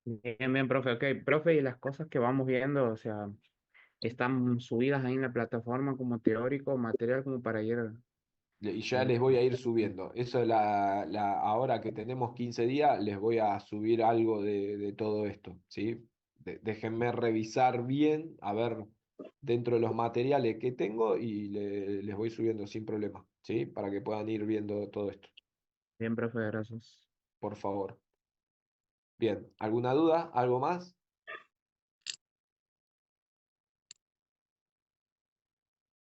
Bien, bien, profe. Ok, profe, y las cosas que vamos viendo, o sea, están subidas ahí en la plataforma como teórico, material como para Y ya ir. les voy a ir subiendo. Eso ahora que tenemos 15 días, les voy a subir algo de todo esto, ¿sí? Déjenme revisar bien, a ver dentro de los materiales que tengo y les voy subiendo sin problema, ¿sí? Para que puedan ir viendo todo esto, Bien, profe, gracias. por favor. Bien, ¿alguna duda? ¿Algo más?